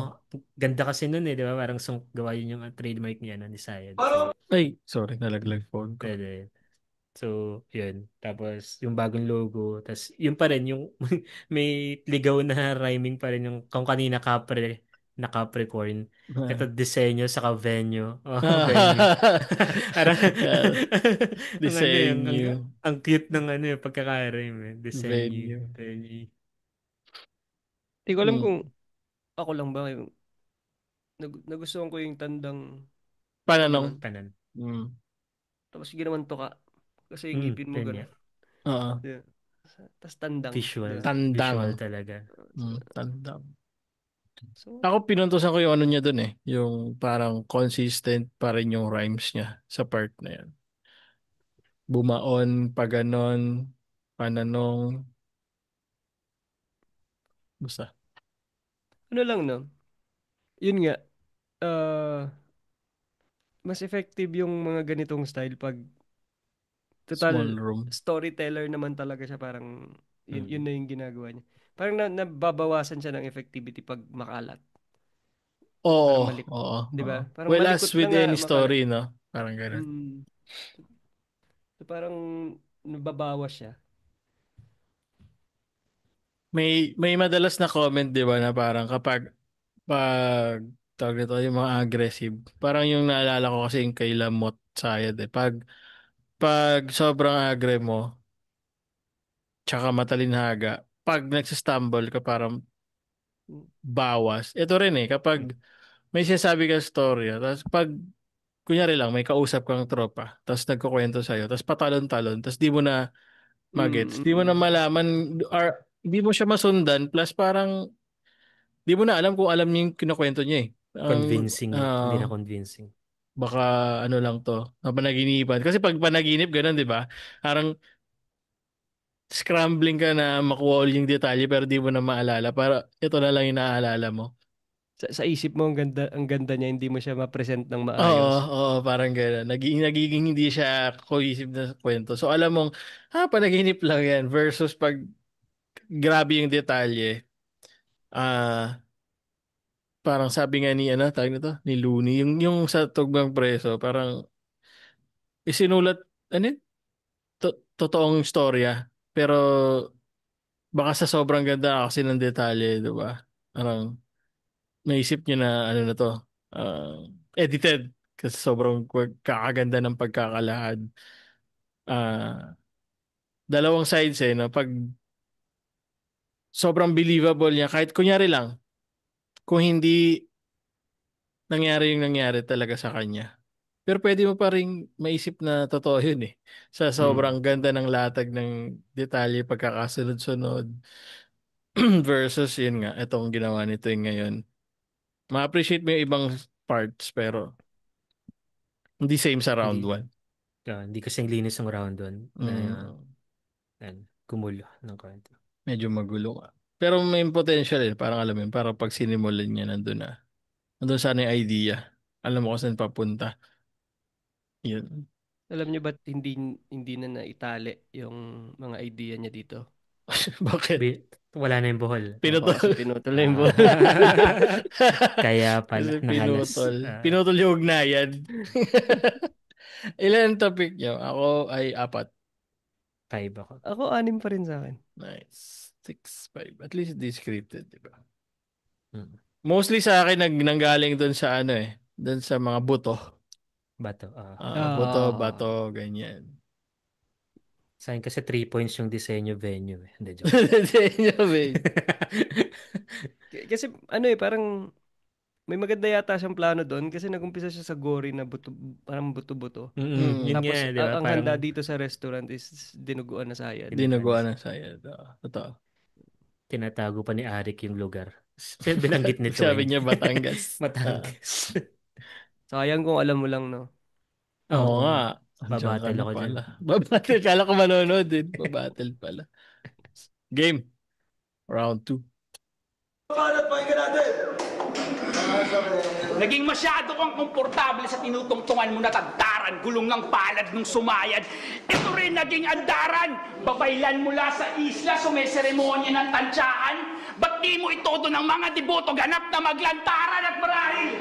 Ganda kasi nun eh, di ba? Parang gawa yun yung trademark niya na ni Sayed. So, Ay, sorry, nalaglag phone ko. pwede. So, yun. Tapos, yung bagong logo. Tapos, yun pa rin, yung may ligaw na rhyming pa rin yung kung kanina Capre, na Capricorn. Ito, disenyo sa venue. Oh, venue. Parang, Yeah, ang ano yung, disenyo, ang cute ng ano yung pagkaka-rhyme eh. Disenyo, venue. venue. Hindi ko alam kung Hmm. ako lang ba yung nagustuhan ko yung tandang Pananong. gano'n. Panan. Hmm. Tapos ginawan to ka. Kasi yung ngipin mo Yun gano'n. nga. Oo. Yeah. Tapos tandang. Visual. Yeah. Visual Tandang. talaga. Tandang. So, Ako pinuntusan ko yung ano niya dun eh. Yung parang consistent pa rin yung rhymes niya sa part na yan. Bumaon, paganon, pananong, basta ano lang no? Yun nga. Uh, mas effective yung mga ganitong style pag small total room. storyteller naman talaga siya. Parang yun Mm. na yung ginagawa niya. Parang nababawasan siya ng effectivity pag makalat. Parang Oo, malikot. oo, 'Di oo. ba? Parang Well, as malikot na with nga any makalat. story, no? Parang ganun. Mm. So, parang nababawas siya. May madalas na comment, 'di ba, na parang pag tawag nito yung mga aggressive. Parang yung naalala ko kasi yung kay Lamot Sayad eh. Pag sobrang agre mo, tsaka matalinhaga, pag nagsistumble ka parang bawas. Ito rin eh, Mm. kapag may sinasabi ka storya, tapos pag kunyari lang may kausap kang tropa, tapos nagkukwento sa'yo, tapos patalon-talon, tapos di mo na magets, Mm, di mo na mm. malaman, or di mo siya masundan, plus parang di mo na alam kung alam niya yung kinukwento niya eh. Convincing eh. Hindi na convincing. Baka ano lang to, napanaginipan. Kasi pag panaginip, ganun, di ba? Parang scrambling ka na makuha all yung detalye pero di mo na maalala. Para ito na lang yung naaalala mo. Sa isip mo ang ganda niya, hindi mo siya ma-present ng Oo, maayos. oo, parang gano'n. Nagiging hindi siya cohesive na kwento. So alam mong, panaginip lang yan. Versus pag grabe yung detalye. Ah, parang sabi nga ni, ano, tawag nito, ni Looney, yung sa Tugmang Preso, parang isinulat, ano yun? Totoong istorya. Pero baka sa sobrang ganda kasi ng detalye, di ba? Parang naisip niya na ano na to, edited kasi sobrang kakaganda ng pagkakalahad. Ah, dalawang sides eh, no? Pag sobrang believable niya, kahit kunyari lang, kung hindi nangyari yung nangyari talaga sa kanya. Pero pwede mo pa rin maisip na totoo yun eh. Sa Mm. sobrang ganda ng latag ng detalye, pagkakasunod-sunod versus yun nga, itong ginawa nito yung ngayon. Ma-appreciate mo yung ibang parts pero hindi same sa round Hindi, 1. hindi kasing linis ng round 1 na Mm, kumulo ng konti. medyo magulo nga. Pero may potential eh. Parang alam mo yun, parang pag sinimulan niya nandun na. Nandun sana yung idea. Alam mo kung saan papunta. Yun. Alam niyo ba't hindi na naitali yung mga idea niya dito? Bakit? Wala na yung buhol. Opo, kasi Pinutol. pinutol na yung Ah, buhol. kaya pala, Kasi nahalas. pinutol. Pinutol yung ugnayan. Ilan topic niyo? Ako ay 4. 5 ako. Ako, 6 pa rin sa akin. Nice. 6, 5. At least di scripted, di ba? Mm. Mostly sa akin nanggaling doon sa ano eh. Doon sa mga buto. Bato. Buto, Ah. bato, ganyan. Sa akin kasi 3 points yung disenyo venue eh. Hindi, joke. Sa inyo, babe. Kasi ano eh, parang may maganda yata siyang plano doon kasi nagumpisa siya sa gory na parang buto-buto. Yun nga, Tapos di ba? ang Parang handa dito sa restaurant is dinuguan na sayad. Dinuguan ng sayad. Totoo. tinatago pa ni Arik yung lugar. Binanggit ni Sabi Tuwing. niya Batangas. Batangas. Sayang kung alam mo lang, no? Oo Oo. nga. Andiyan ka Babattle na ako dyan. pala. Babattle. Kala ko manonood din. Babattle pala. Game. Round 2. Banat, pakinggan natin. Naging masyado kang komportable sa tinutungtungan mo na tagdaran, gulong ng palad nung sumayad. Ito rin naging andaran. Babaylan mula sa isla, sumeseremonya ng tansyahan. Ba't di mo itodo ng mga deboto, ganap na maglantaran at marahil?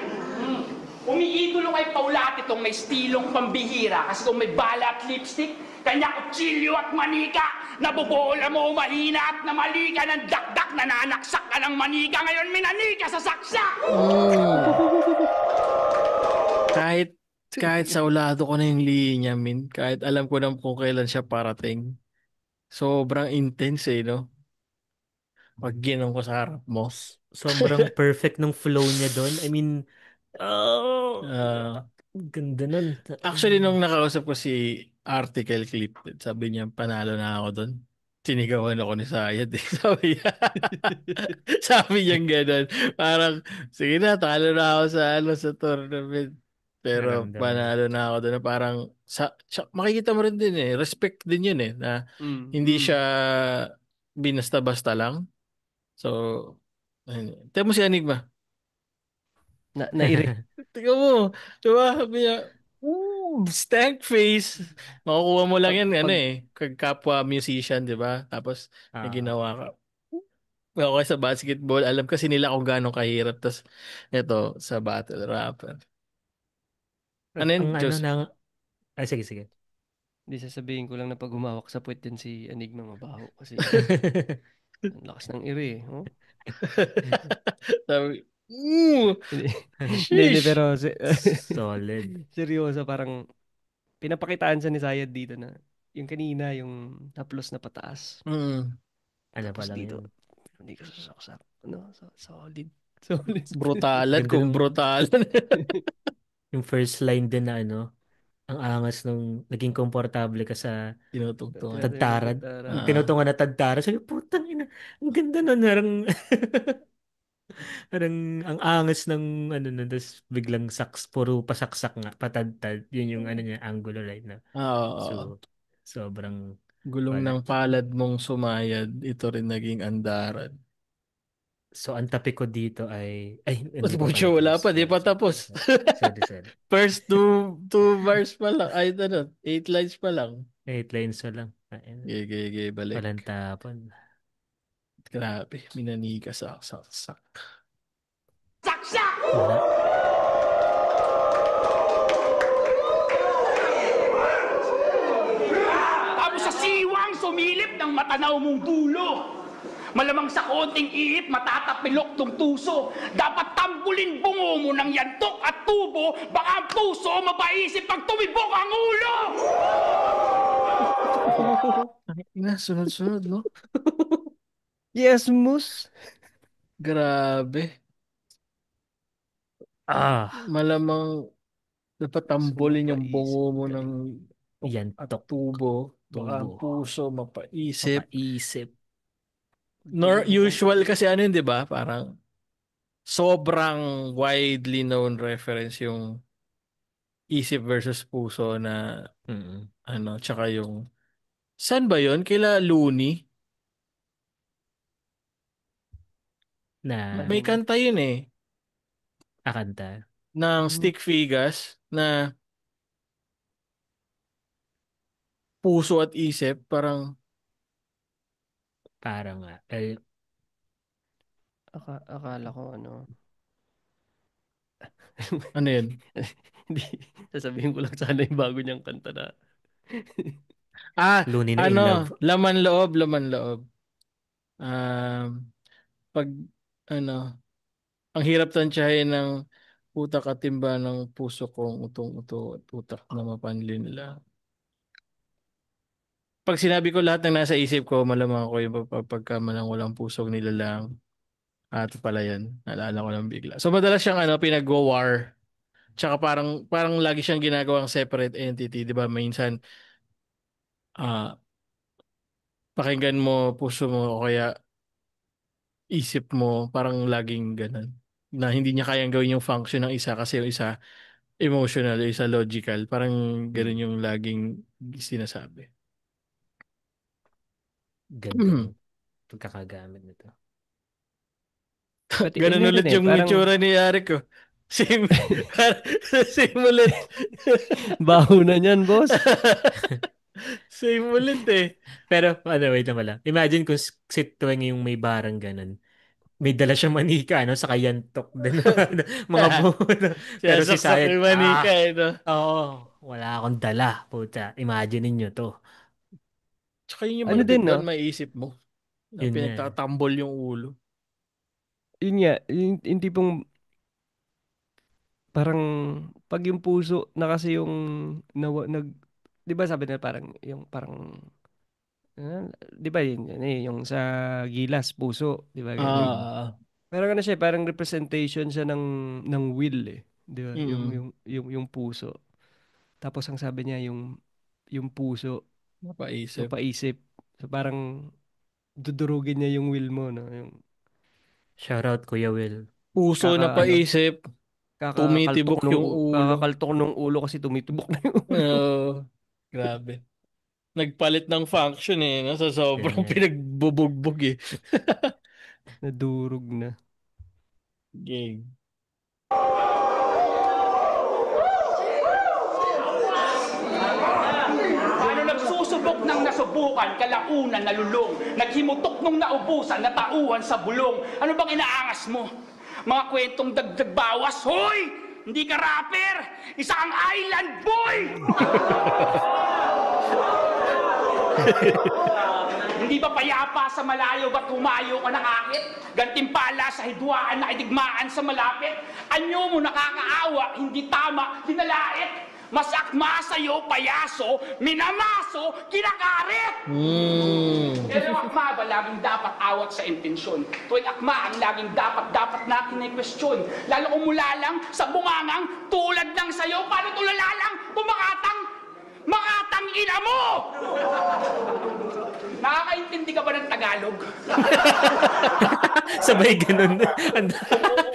Umiidolo kay Paulat itong may stilong pambihira kasi kung may bala at lipstick, kanya kutsilyo at manika, nabubola mo mahina at namalika ng dakdak, nananaksak ka ng manika, ngayon minanika sa saksak! Kahit sa ulado ko na yung linya, min. Kahit alam ko na kung kailan siya parating. Sobrang intense no? Pag ginong ko sa harap mo. Sobrang perfect ng flow niya doon. I mean, oh, Ah, ganda nun. actually, nung nakausap ko si Article Clip, sabi niya, panalo na ako doon. Sinigawan ako ni Sayad eh. Sabi niya. Sabi niya gano'n. Parang, sige na, talo na ako sa tournament. Pero Naramdaman. panalo na ako doon. Parang, makikita mo rin din eh. Respect din yun eh. Na hindi siya binasta-basta lang. So, ayun. Tignan mo si Enigma. Nairik. Tignan mo. Diba? Sabi niya, stank face. Makukuha mo lang Pag, yan, ano pag, eh. Kapwa musician, di ba? Tapos, may ginawa ka. Okay, sa basketball, alam kasi nila kung gaano kahirap. Tapos, ito, sa battle rapper. Ano ang yun, ano Diyos? na, ay sige, sige. di sasabihin ko lang na pag humawak sa puwet din si Enigma mabaho kasi ang lakas ng ire. Oh? Sabi, Hindi, hindi, sheesh. pero Solid. seryoso, parang pinapakitaan siya ni Sayad dito na yung kanina, yung haplos na pataas. Mm. Ano pa Tapos lang dito, yun. hindi ka sasaksak. Ano? Solid. Solid. Brutalan Ganda kung ng, brutalan. yung first line din na ano, ang angas nung naging komportable ka sa Tinutugtungan. tadtaran. Ang Ah. tinutungan na tadtaran. Sabi, putang ina, ang ganda nun. Parang, parang ang angas ng ano nun. Tapos biglang puro pasaksak nga, patadtad. Yun yung ano niya, angulo line na. Oo. So, sobrang Gulong wala. ng palad mong sumayad, ito rin naging andaran. So, ang topic ko dito ay, hindi pa Pucho, pala wala tapos. pa, di pa Sorry, tapos. sorry. Sorry, sorry. First two bars pa lang. Ay, ano, 8 lines pa lang. 8 lines pa lang. Ayun. Gege, balik. Walang tapon. Grabe, minanika sa saksak. Saksak! Wala. Tapos sa siwang sumilip ng matanaw mong dulo. Malamang sa konting ihip, matatapilok tong tuso. Dapat tambulin bungo mo ng yantok at tubo, baka ang puso mapaisip pag tumibok ang ulo! Ina, sunod-sunod, no? Yes, Mus. Grabe. Malamang dapat tambulin yung bungo mo ng at yantok. tubo. Baka ang Tubo. puso mapaisip. Mapaisip. Usual kasi ano yun, di ba? Parang sobrang widely known reference yung isip versus puso na Mm-mm. ano, tsaka yung saan ba yun? Kila Looney? Na May kanta yun eh. akanta. Ng Stick Figures na puso at isip parang Parang nga. Akala ko ano. ano yun? Hindi. Sasabihin ko lang sana yung bago niyang kanta na. Looney na in Ano, love. laman loob. Um, pag ano, ang hirap tansyahin ng utak at timba ng puso kong utong-uto at utak na mapanlin nila. Pag sinabi ko lahat ng nasa isip ko, malamang ako yung pagkamalang walang pusong nilalang. Ito pala yan. Naalala ko lang bigla. So madalas siyang pinag-war. Tsaka parang lagi siyang ginagawang separate entity, 'di ba? Minsan ah pakinggan mo puso mo o kaya isip mo parang laging ganun. Na hindi niya kayang gawin yung function ng isa kasi yung isa emotional, yung isa logical. Parang Hmm. ganun yung laging sinasabi. Ganda ng pagkakagamit nito. Pati Ganun ano ulit rin yung parang itsura ni Eric ko. Same, same ulit. baho na niyan, boss. Same ulit eh. Pero, wait na pala. Imagine kung si Tuwing yung may barang ganun. May dala siya manika, saka yantok din. Mga buo. Pero si Sinasaksak Sayed, ni Manika eh, no? oo, wala akong dala. Puta, imagine ninyo to. Tsaka yun yung Ano malupit din, doon, no? maiisip mo. Na Yun nga. pinagtatambol yung ulo. Yun nga, yung tipong parang pag yung puso na kasi yung nag 'di ba sabi nila parang yung parang 'di ba yun yung sa gilas puso, 'di ba ganun. Ah, Parang ano siya, parang representation siya ng will eh, 'di ba? mm, Yung puso. Tapos ang sabi niya yung puso, yung napaisip. paisip. So parang dudurugin niya yung will mo, no? Yung Shoutout, Kuya Will. Puso kaka na ano, paisip, tumitibok yung ulo. kakakaltok nung ulo kasi tumitubok na yung ulo. Oh, grabe. Nagpalit ng function eh, no? Sa Yun sobrang nga. pinagbubugbog eh. Nadurog na. Game. Ano nagsusubok ng nasubukan, kalaunan nalulong, naghimutok nung naubusan, natauhan sa bulong. Ano bang inaangas mo? Mga kwentong dagdag bawas, hoy! Hindi ka rapper! Isa kang island boy! Hindi ba payapa sa malayo ba't humayo ka ng akit? Gantimpala sa hidwaan na idigmaan sa malapit? Anyo mo nakakaawa, hindi tama, dinalait? Mas akma sa'yo, payaso, minamaso, kinakarit! Pero yung akma ba laging dapat awat sa intensyon? Tuwing akma ang laging dapat na kine-question. Lalo kung mula lang sa bungangang tulad ng sayo, paano tulala lang makatang ina mo! Nakakaintindi ka ba ng Tagalog? Sabay ganun.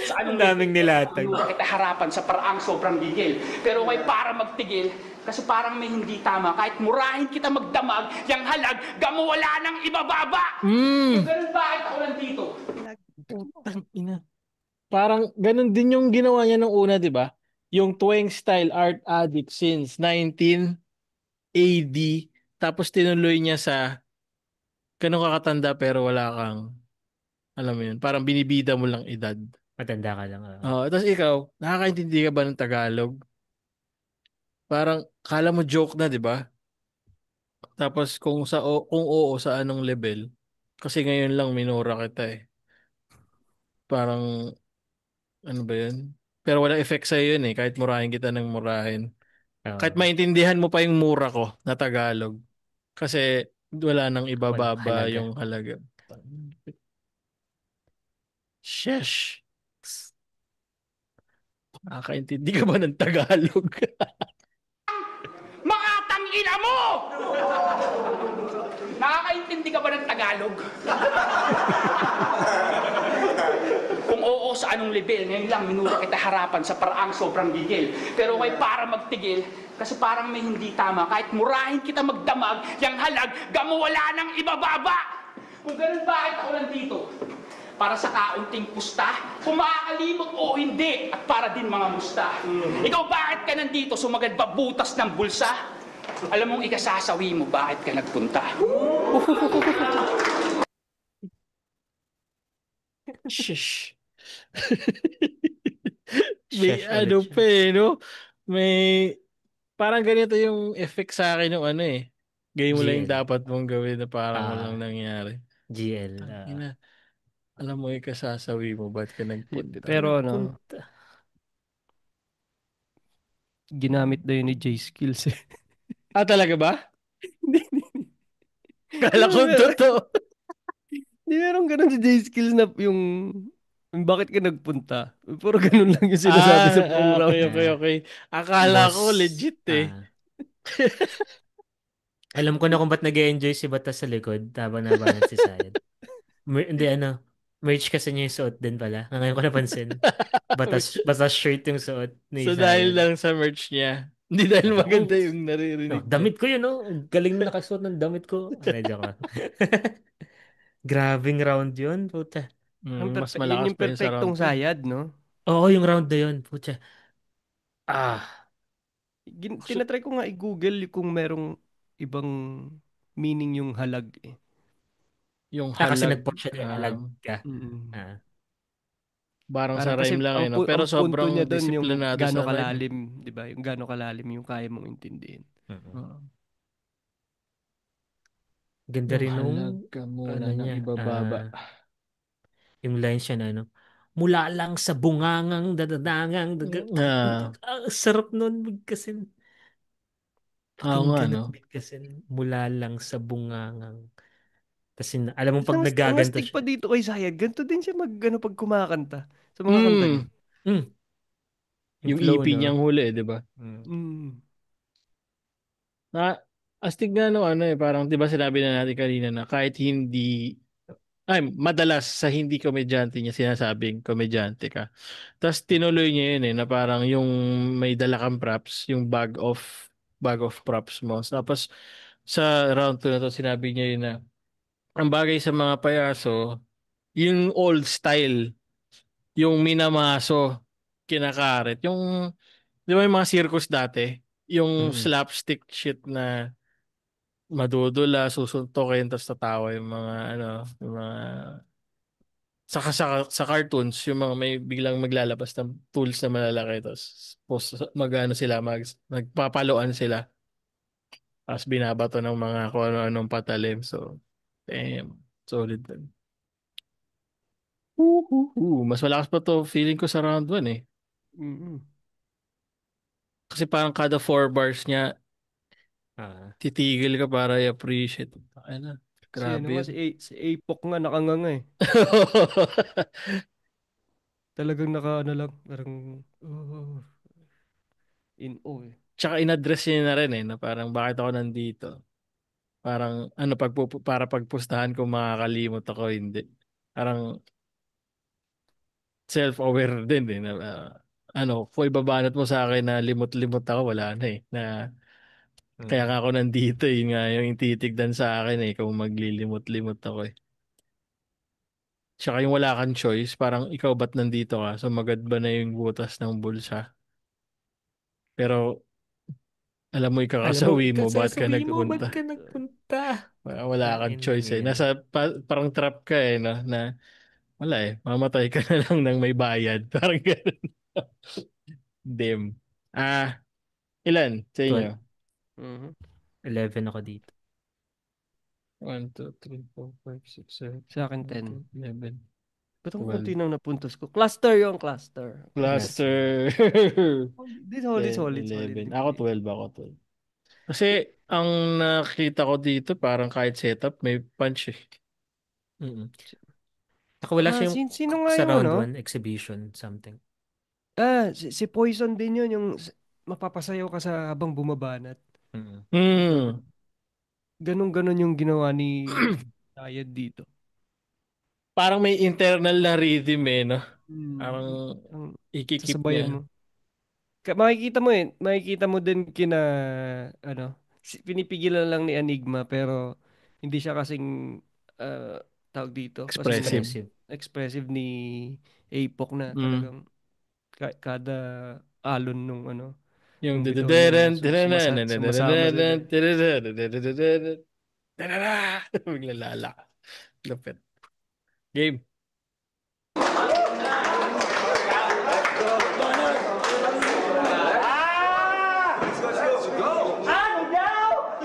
Sa Ang daming nilatag. Kita harapan sa paraang sobrang gigil. Pero may para magtigil, kasi parang may hindi tama. Kahit murahin kita magdamag, yang halag, gamuwala ng ibababa. Kung ganun bakit ako nandito? Putang ina. Parang ganun din yung ginawa niya nung una, di ba? Yung Tweng Style Art Addict since 19 AD. Tapos tinuloy niya sa ganun kakatanda pero wala kang, alam mo yun, parang binibida mo lang edad. Matanda ka lang. Tapos ikaw, nakakaintindi ka ba ng Tagalog? Parang kala mo joke na, di ba? Tapos kung oo sa anong level. Kasi ngayon lang minura kita eh. Parang ano ba yun? Pero walang effect sa'yo yun eh. Kahit murahin kita ng murahin. Kahit Oo. maintindihan mo pa yung mura ko na Tagalog. Kasi wala nang Walang ibababa halaga. yung halaga. Sheesh. Nakakaintindi ka ba ng Tagalog? Makatang ina mo! Nakakaintindi ka ba ng Tagalog? Kung oo sa anong level, ngayon lang minura kita harapan sa paraang sobrang gigil. Pero may para magtigil, kasi parang may hindi tama. Kahit murahin kita magdamag, yang halag, gamuwala ng ibababa. Kung ganun bakit ako nandito? Para sa kaunting pusta, kung makakalimot o hindi, at para din mga musta. Ikaw bakit ka nandito, sumagad ba butas ng bulsa? Alam mong ikasasawi mo bakit ka nagpunta. Sheesh. May Sheesh ano ulit siya. pa eh, no? May parang ganito yung effect sa akin ng ano eh. Gawin mo lang yung GL. dapat mong gawin na parang walang Ah, nangyari. GL. Tangina. Alam mo ikasasawi mo, ba't ka nagpunta? Pero ano, Punta. ginamit daw yun ni J Skills eh. Talaga ba? Hindi, Kala ko meron, totoo. hindi meron ganun si J Skills na yung Bakit ka nagpunta? Puro ganun lang yung sinasabi sa buong round. Okay. Akala ko Boss, legit eh. alam ko na kung ba't nag-enjoy si Batas sa likod habang nabanat si Sayad. Hindi merch kasi niya yung suot din pala. Ngayon ko napansin. Batas shirt yung suot ni So dahil Sayad. lang sa merch niya. Hindi dahil maganda yung naririnig niya. Damit ko yun, no? Galing na nakasuot ng damit ko. Medyo ka. Grabing round yun, puta. Mas Yun malakas yung pa yun sa round perfectong 2. sayad, no? Oo, yung round na yun, puta. Ah, Tinatry ko nga i-google kung merong ibang meaning yung halag eh. Yung kasi halag. nag-port siya ng halag ka. Mm. Ah. Parang sa Parang kasi rhyme lang eh, no? Pero ang punto sobrang niya doon yung disiplinado gaano sa rhyme. kalalim, 'di ba? Yung gaano kalalim yung kaya mong intindihin. Ganda Yung rin halag nung ka muna ano ng niya, ibababa. yung lines siya na ano, mula lang sa bungangang dadadangang sarap nun bigkasin. Oo nga, Pakinggan no? at bigkasin mula lang sa bungangang. Kasi alam mo pag Ang nagaganto astig siya. pa dito kay Sayad, ganito din siya pag kumakanta sa mga kanta niya. Mm, yung Yung flow, EP no? niyang huli, di ba? Mm. Na, astig nga no, ano eh, parang di ba sinabi na natin kanina na kahit hindi, madalas sa hindi komedyante niya sinasabing komedyante ka. Tapos tinuloy niya yun eh, na parang yung may dala kang props, yung bag of props mo. Tapos sa round 2 na to, sinabi niya yun na ang bagay sa mga payaso, yung old style, yung minamaso, kinakaret, yung, di ba yung mga circus dati, yung Mm. slapstick shit na madudula, susuntokin, tapos tatawa yung mga, yung mga, sa cartoons, yung mga may biglang maglalabas ng tools na malalaki, tapos mag-ano sila, magpapaluan sila, tapos binabato ng mga kung ano-anong patalim. So, damn, solid. Mas malakas pa to feeling ko sa round 1 eh. Mm. Kasi parang kada 4 bars niya, titigil ka para i-appreciate. Ay na, Si ano grabe nga yun. si Apok nga nakanganga eh. Talagang naka ano lang, parang in awe eh. Tsaka in-address niya na rin eh, na parang bakit ako nandito. Parang ano, para pagpustahan ko makakalimot ako, hindi. Parang self-aware din eh. Na, kung ibabanat mo sa akin na limot-limot ako, wala na eh. Na, kaya nga ako nandito eh. Yun nga yung titigdan sa akin eh, kung maglilimot-limot ako eh. Tsaka yung wala kang choice, parang ikaw ba't nandito ka? So magad ba na yung butas ng bulsa? Pero alam mo ikakasawi mo, ba't ka Sasabihin mo, ba't nagpunta? ka nagpunta? Wala kang Kain choice mo eh. yan. Parang trap ka eh, no? Na wala eh. Mamatay ka na lang ng may bayad. Parang ganun. Dim. Ilan sa inyo? 12. Mhm. 11 ako dito. 1, 2, 3, 4, 5, 6, 7, Sa akin 10. 11. Ba't ang 12. kunti nang napuntos ko? Cluster yung cluster. Cluster. Di solid, 10, solid, solid. 11. Ako 12 ako. 12. Kasi ang nakita ko dito, parang kahit setup, may punch eh. Mm. Saka wala siya yung Sino nga sa yung round ano? 1 exhibition something. Si Poison din yun, yung mapapasayaw ka sa habang bumabanat. Hmm. Ganon yung ginawa ni Sayad dito. Parang may internal na rhythm eh, no? Parang Ang ikikip sasabayan mo. niya. Makikita mo din kina, ano, pinipigilan lang ni Enigma pero hindi siya kasing, tawag dito, kasing Expressive. expressive ni Apok na talagang kada alon nung ano, Yung nung bitaw niya sumasama sila. bigla lalak. Lupit. Game.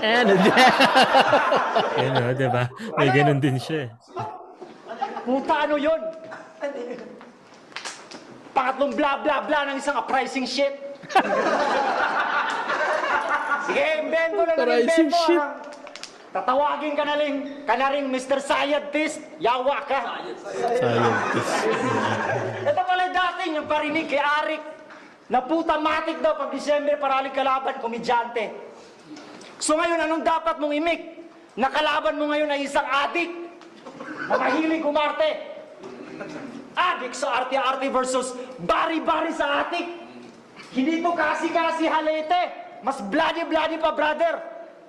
Ano Yan o, diba? May ganun din siya eh. Puta, ano yun? Pangatlong bla bla bla ng isang uprising shit. Sige, invento na ng Uprising invento. shit. Tatawagin ka na rin Mr. Scientist. Yawa ka. Scientist. Ito pala dati yung parinig kay Arik na puta matik daw pag Disyembre paraling kalaban, komedyante. So ngayon, anong dapat mong imik? Nakalaban mo ngayon ay isang adik na mahilig umarte. Adik sa arte-arte versus bari-bari sa atik. Hindi to kasi-kasi halete. Mas bloody-bloody pa, brother.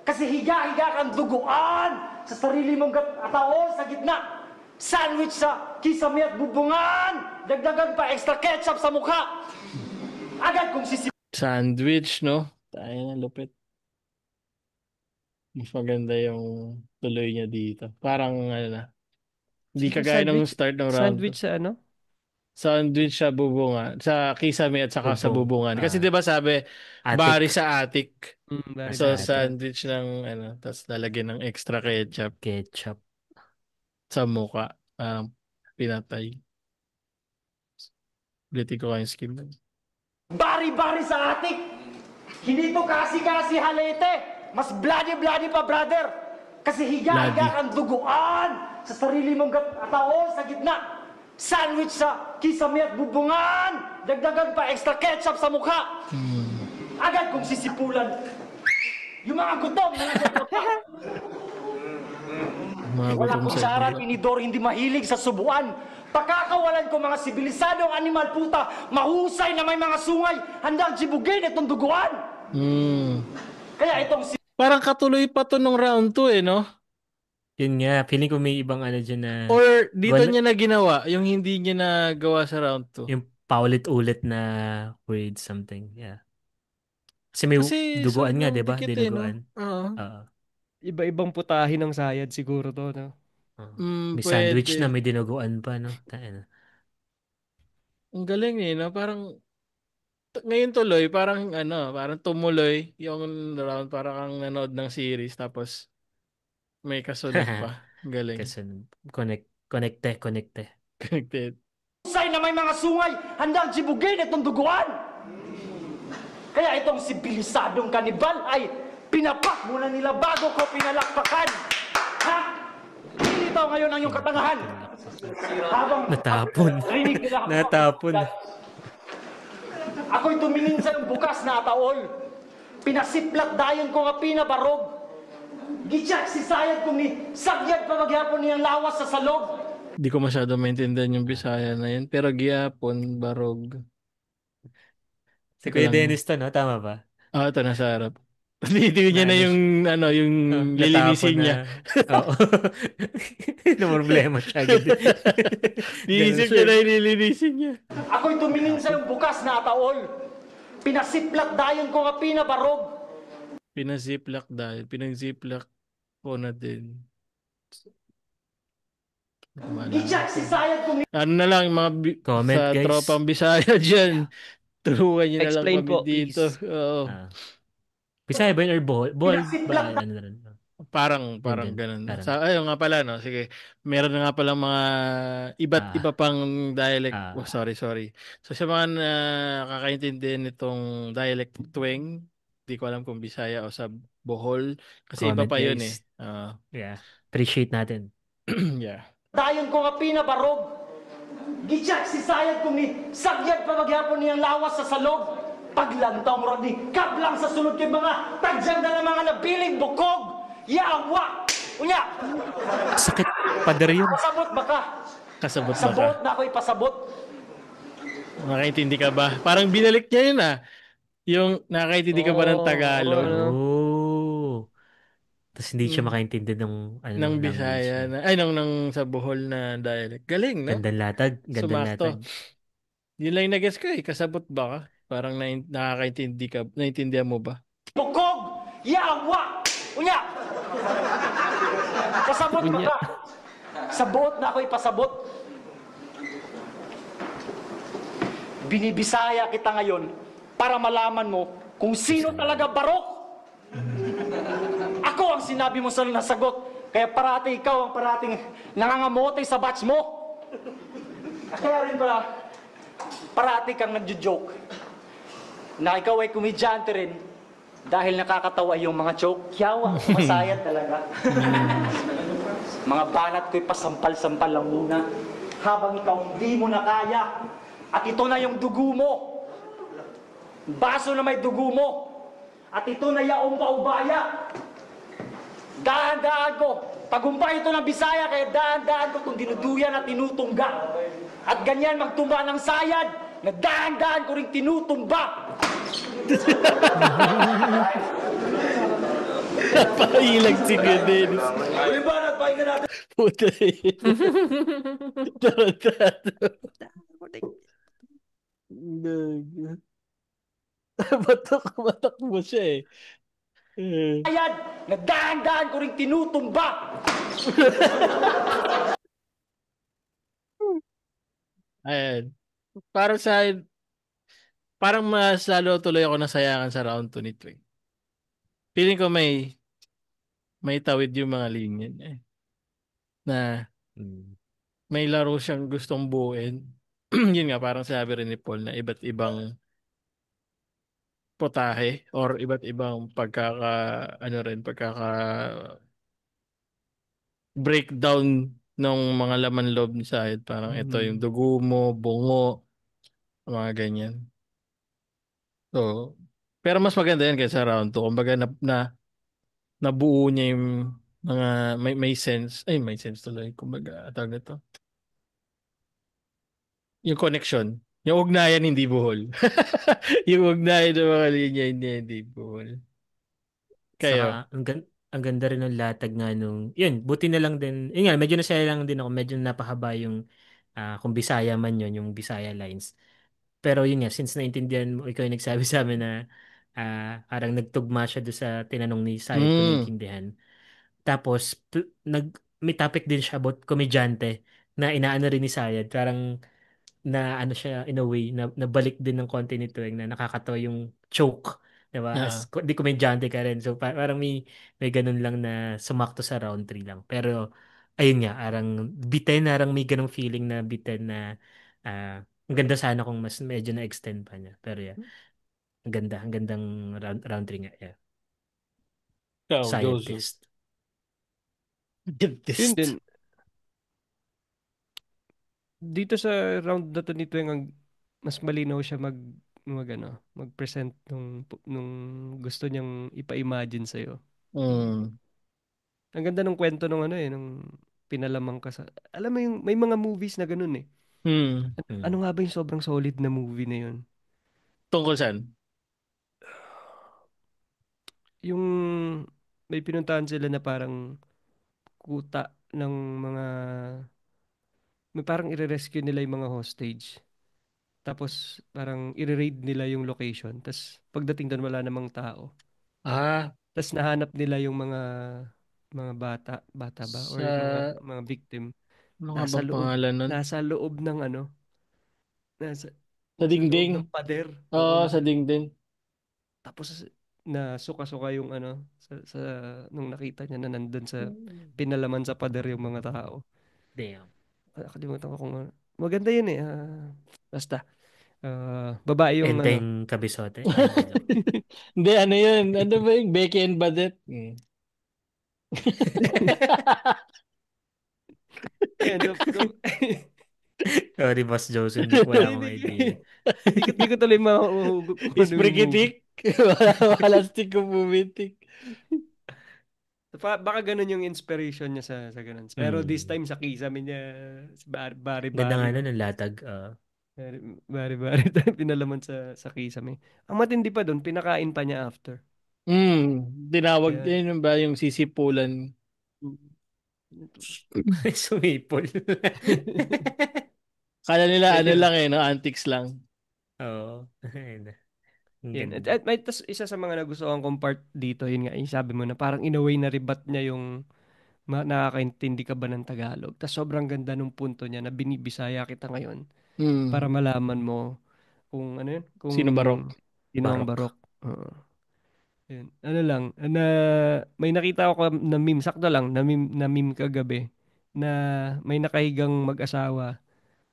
Kasi higa-higa kang duguan sa sarili mong ataon sa gitna. Sandwich sa kisame at bubungan. Dagdagan pa extra ketchup sa mukha. Agad kung Sandwich, no? Tayo na, lupit. Mas maganda yung tuloy niya dito. Parang, ano na. Hindi kagaya ng start ng round. Sandwich sa ano? Sandwich sa bubungan. Sa kisame at saka sa bubungan. Kasi di ba sabi, Atik. bari sa atik. Bari So, sa atik. sandwich ng, ano, tapos lalagyan ng extra ketchup Ketchup. sa mukha. Pinatay. Ulitin ko kayong skin. bari-bari sa atik. Hindi to kasi-kasi halete. Mas bloody-bloody pa, brother. Kasi higa-higa Bloody. kang duguan sa sarili mong ataon sa gitna. Sandwich sa kisame at bubungan. Dagdagan pa extra ketchup sa mukha. Agad kung sisipulan. Yung mga gutom na Mga wala gutom kong sa sarat, inidor, hindi mahilig sa subuan. Pakakawalan ko mga sibilisadong animal puta, mahusay na may mga sungay, handang jibugin itong duguan. Kaya itong Parang katuloy pa to nung round 2 no? Yun nga, feeling ko may ibang ano dyan na Or dito Wala- niya na ginawa, yung hindi niya nagawa sa round 2. yung paulit-ulit na word something. Yeah. Kasi may duguan nga, sobrang di ba? dikit Dinuguan. Oo. Oo. Iba-ibang putahe ng sayad siguro to, no? Oo. May Pwede. sandwich na may dinuguan pa, no? Tayo. Ang galing no? Parang ngayon tuloy, parang parang tumuloy yung round, parang kang nanood ng series tapos may kasunod pa. Ang galing. Kasi connecte. Connected. say na may mga sungay, handang jibugin itong duguan. Kaya itong sibilisadong kanibal ay pinapak muna nila bago ko pinalakpakan. Ha? Ilitaw ngayon ang iyong katangahan. Habang Natapon. rinig nila ako. Natapon. Ako'y tumingin sa iyong bukas na ataol. Pinasiplat dayon ko nga pinabarog. Gitsak si sayad ko ni sagyad pa maghapon niyang lawas sa salog. Di ko masyado maintindihan yung Bisaya na yun, pero giyapon, barog. Si Kuya Lang. Dennis to, no? Tama ba? Ito nasa harap. Tinitingnan niya na Nice. yung yung Natapon lilinisin na. niya. Oo. No problema siya. agad. Niisip Ganun niya siya. na yung lilinisin niya. Ako'y tumingin sa iyong bukas na ataol. Pinasiplat dayon ko nga pinabarog. Pinasiplak dahil. Pinag-ziplak ko na din. Wala. Gitsak si sayad ko ni Ano na lang, mga Comment, sa guys. tropang Bisaya dyan. Turuan niyo na lang Explain kami po, dito. please. Oo. Bisaya ba yun or Bohol? Bohol ba? Pinasiplat Ano na rin? Parang din. ganun. Parang. Ayun nga pala, no? Sige. Meron na nga palang mga iba't iba pang dialect. Oh, sorry. So sa mga nakakaintindi nitong dialect twang, di ko alam kung Bisaya o sa Bohol. Kasi iba Comment, pa yun guys. Yeah. Appreciate natin. Yeah. dayon ko nga pinabarog. Gitsak si sayad ko ni sagyad pa maghapon niyang lawas sa salog. Paglantaw mo ni kablang sa sulod kay mga tadyang na ng mga nabiling bukog. Yawa! Unya! Sakit. Pader yun. Pasabot ba ka? Kasabot Sa ba ka? buot na ako'y pasabot. Nakaintindi ka ba? Parang binalik niya yun Yung nakaintindi ka ba ng Tagalog? Oh. Tapos hindi siya makaintindi ng Ng Bisaya na, ay, ng sa Bohol na dialect. Galing, no? Gandang latag. Sumakto. Yun lang yung nag-guess ko kasabot ba ka? Parang nakakaintindi ka, naintindihan mo ba? Bukog! Yawa! Unya! Pasabot ba ka? Sa buot na ako'y pasabot. Binibisaya kita ngayon para malaman mo kung sino talaga barok. Ako ang sinabi mo sa nasagot. Kaya parati ikaw ang parating nangangamote sa batch mo. Kaya rin pala, parati kang nagjo-joke na ikaw ay komedyante rin Dahil nakakatawa yung mga joke. Yawa, masaya talaga. Mga banat ko'y pasampal-sampal lang muna. Habang ikaw hindi mo na kaya. At ito na yung dugo mo. Baso na may dugo mo. At ito na yaong paubaya. Dahan-dahan ko. Tagumpay ito ng Bisaya, kaya dahan-dahan ko itong dinuduyan at tinutungga. At ganyan magtumba ng sayad, na dahan-dahan ko rin tinutumba. Napailag si Dennis. Uling banat, pakinggan natin. Puta yun. Tarantado. Gago. Batak mo siya eh. Sayad, na dahan-dahan ko rin tinutumba. Ayan. Para sa akin, parang mas lalo tuloy ako nasayangan sa round 2 nito eh. Feeling ko may tawid yung mga linya niya eh. Na may laro siyang gustong buuin. Yun nga, parang sabi rin ni Paul na iba't ibang potahe or iba't ibang breakdown ng mga laman loob ni Sayed. Parang ito yung dugo mo, bungo, mga ganyan. So, pero mas maganda yan kaysa round 2. Kumbaga nabuo niya yung mga may sense. Ay, may sense tuloy. Kumbaga, tawag na to. Yung connection. Yung ugnayan hindi buhol. Yung ugnayan ng mga linya hindi buhol. Kayo. Saka, ang ganda rin ng latag nga nung, yun, buti na lang din, yun nga, medyo nasaya lang din ako, medyo napahaba yung, kung Bisaya man yun, yung Bisaya lines. Pero yun nga, since naintindihan mo, ikaw yung nagsabi sa amin na, parang nagtugma siya doon sa tinanong ni Sayed kung Mm. naintindihan. Tapos, may topic din siya about komedyante na inaano rin ni Sayed. Parang, na ano siya in a way na nabalik din ng konti nito na nakakatawa yung choke, 'di ba? Yeah. Di komedyante ka rin. So parang may ganun lang na sumakto sa round 3 lang. Pero ayun nga, parang biten parang may ganung feeling na biten na ang ganda sana kung mas medyo na-extend pa niya. Pero yeah, ang gandang round 3 nga. Yeah. Ikaw, Josu. Scientist. Yun Dentist. din. Dito sa round na to nito yung mas malinaw siya mag-present nung gusto niyang ipa-imagine sa'yo. Mm. Ang ganda ng kwento nung nung pinalamang ka sa... Alam mo yung, may mga movies na ganun eh. Mm. Ano nga ba yung sobrang solid na movie na yun? Tungkol saan? Yung may pinuntahan sila na parang kuta ng mga... May parang ire-rescue nila yung mga hostage. Tapos parang i-raid nila yung location. Tapos pagdating doon wala namang tao. Ah, Tapos nahanap nila yung mga bata ba or sa mga victim ano nga nasa bang loob pangalan nun? nasa loob ng nasa Sa nasa loob dingding. ng pader. Oo, Oo, sa dingding. tapos na suka-suka yung sa nung nakita niya na nandun sa pinalaman sa pader yung mga tao. Damn. Nakalimutan ko kung maganda yun eh. Basta babae yung Enteng Kabisote. Hindi, joke. Hindi, ano yun? Ano ba yung Becky and Badet? Mm. Sorry, Boss Jose. Wala akong Hindi, idea. hindi ko tuloy mahuhugot kung ano yung movie. Isprikitik? Walastik ko pumitik. Baka ganun yung inspiration niya sa ganun. Pero this time sa kisame niya, si Ganda nga Bari-Bari. nun, ang latag. Bari-Bari tayo pinalaman sa kisame. Ang matindi pa doon, pinakain pa niya after. Tinawag Kaya, din ba yung sisipulan? Sumipol. Kala nila ano yun. lang no? Antics lang. Oo. Ayun. Ang Yun. ganda. At may isa sa mga nagustuhan kong part dito, yun nga, yung sabi mo na parang in a way na ribat niya yung nakakaintindi ka ba ng Tagalog. Tapos sobrang ganda nung punto niya na binibisaya kita ngayon para Hmm. malaman mo kung ano yun, kung Sino barok? sino ang Barok. barok. Oo. Yun. Ano lang, may nakita ako na meme, sakto lang, na meme kagabi, na may nakahigang mag-asawa,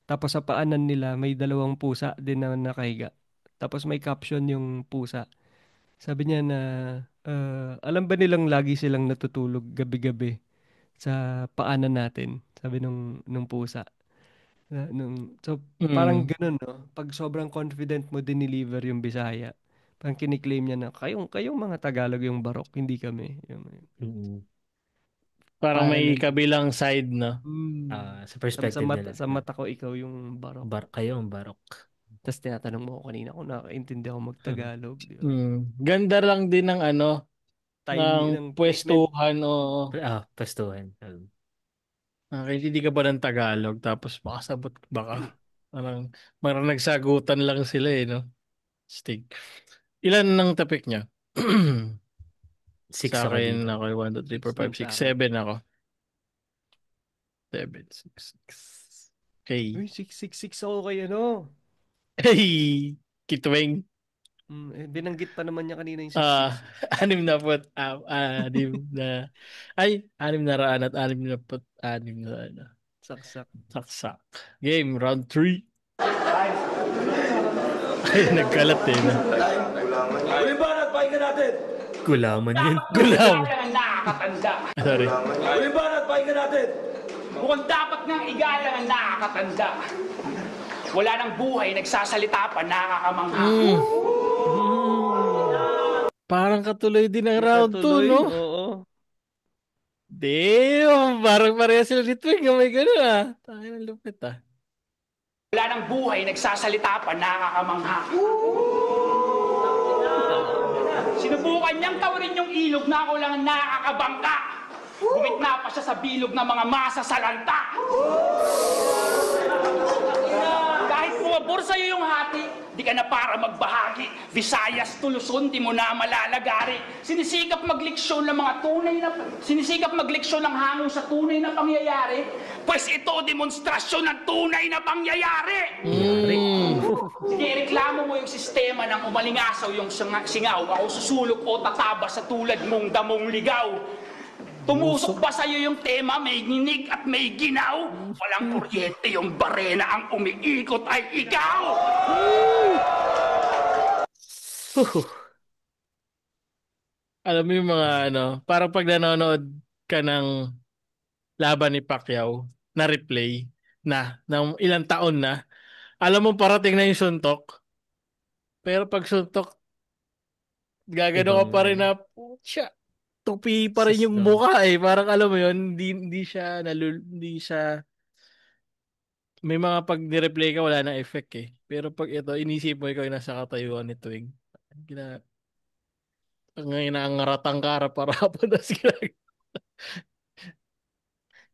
tapos sa paanan nila may dalawang pusa din na nakahiga. Tapos may caption yung pusa, Sabi niya na, alam ba nilang lagi silang natutulog gabi-gabi sa paanan natin? Sabi nung pusa. So, parang Mm. ganun, no? Pag sobrang confident mo dineliver yung Bisaya, parang kiniklaim niya na, kayong mga Tagalog yung barok, hindi kami. Mm. Parang Para may lang. kabilang side, no? Sa perspective nila. Sa mata ko, ikaw yung barok. Kayo ang barok. Tapos tinatanong mo ako kanina kung nakakaintindi ako mag-Tagalog. Di ba? Ganda lang din ng Timing ng ng placement. pwestuhan o Pwestuhan. hindi ka ba ng Tagalog tapos makasabot baka parang nagsagutan lang sila no? Stig. Ilan ng topic niya? 6 Sa ako akin dito. ako 1, 2, 3, 4, 5, 6, 7 ako. 7, 6, 6. Okay. Uy, 666 ako kay ano. Hey! Kitweng. Binanggit pa naman niya kanina yung 666. 666 na Saksak. saksak. Game, round 3. Ay, nagkalat no? Huling banat, pakinggan natin. Gulaman yun. Gulam. Ang nakakatanda. Sorry. Huling banat, pakinggan natin. Mukhang dapat ngang igalang ang nakakatanda. Wala nang buhay, nagsasalita pa, nakakamangha. Parang katuloy din ang round 2, Tuloy, no? oo. Damn! Parang pareha sila ni Twing. May gano'n Tayo ng lupit Wala nang buhay, nagsasalita pa, nakakamangha. Sinubukan niyang tawarin yung ilog na ako lang ang nakakabangka. Gumitna pa siya sa bilog ng mga masasalanta. Kahit pumabor sa'yo yung hati, di ka na para magbahagi. Visayas to Luzon, di mo na malalagari. Sinisikap magleksyon ng hango sa tunay na pangyayari. Pues ito, demonstrasyon ng tunay na pangyayari. Sige, reklamo mo yung sistema ng umalingasaw yung singaw. Ako susulok o tataba sa tulad mong damong ligaw. Tumusok ba sa'yo yung tema, may nginig at may ginaw? Walang kuryente yung barena, ang umiikot ay ikaw! Alam mo yung mga parang pag nanonood ka ng laban ni Pacquiao na replay ng ilang taon na, alam mo parating na yung suntok. Pero pag suntok, gagano ka pa rin na, putya, tupi pa rin yung mukha Parang alam mo yun, hindi siya may mga pag ni-replay ka wala na effect Pero pag ito, inisip mo ikaw yung nasa katayuan ni Twing. Ngayon na ang ngaratang kara para pa na sila.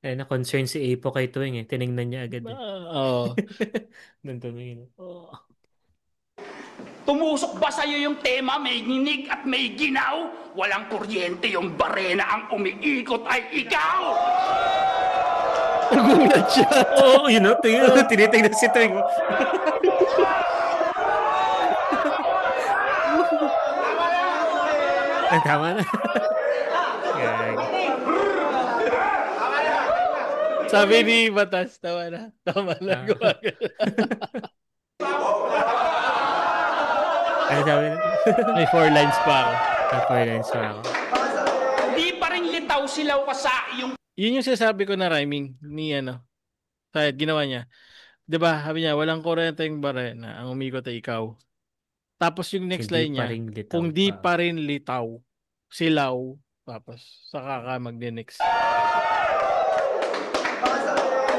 Na-concern si Apo kay Tuwing Tinignan niya agad Oo. Nung tumingin. Tumusok ba sa'yo yung tema, may nginig at may ginaw? Walang kuryente yung barena, ang umiikot ay ikaw! Nagulat siya. Oo, tinitignan si Tuwing. Tama na. Sabi ni Batas, tama na. Ano sabi na? May 4 lines pa ako. Di pa rin litaw silaw ka sa iyong... Yun yung sinasabi ko na rhyming ni Sayad, ginawa niya. 'Di ba? Sabi niya, walang kuryente yung barena, ang umikot ay ikaw. Tapos yung next line niya, kung di pa rin litaw, silaw, tapos saka ka mag-next.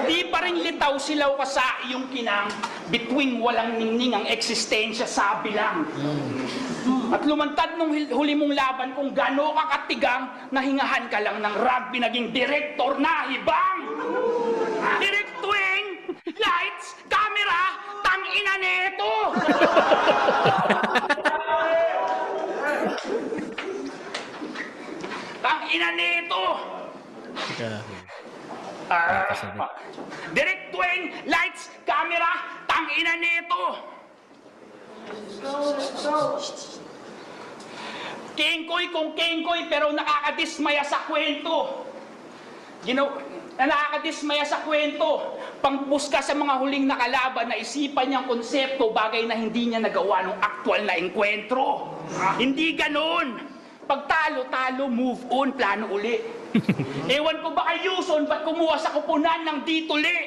Di pa rin litaw silaw ka sa iyong kinang, between walang ningning ang eksistensya sa bilang. At lumantad nung huli mong laban kung gaano ka katigang, nahingahan ka lang ng rugby, naging direktor na hibang. Direct Twing, lights, camera, tangina neto! Tangina neto! Direct Twing, lights, camera, tangina neto! Kengkoy kung kengkoy pero nakakadismaya sa kwento. na nakakadismaya sa kwento. Pangpuska sa mga huling nakalaban na isipan niyang konsepto, bagay na hindi niya nagawa nung aktual na engkwentro. Hindi ganon. Pag talo, move on, plano uli. Ewan ko ba kay Yuson, ba't kumuha sa kupunan ng dituli?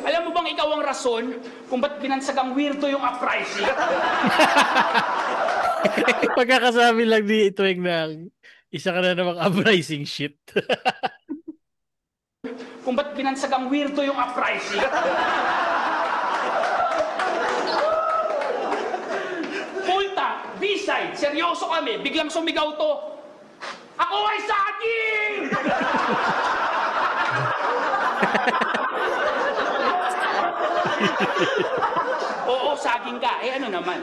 Alam mo bang ikaw ang rason kung ba't binansagang weirdo yung uprising? Pagkakasabi lang ni Tuwing na isa ka na namang uprising shit. Kung ba't binansagang weirdo yung uprising? Full tank, B-side, seryoso kami, biglang sumigaw to. Ako ay saging! Oo, saging ka. Eh ano naman?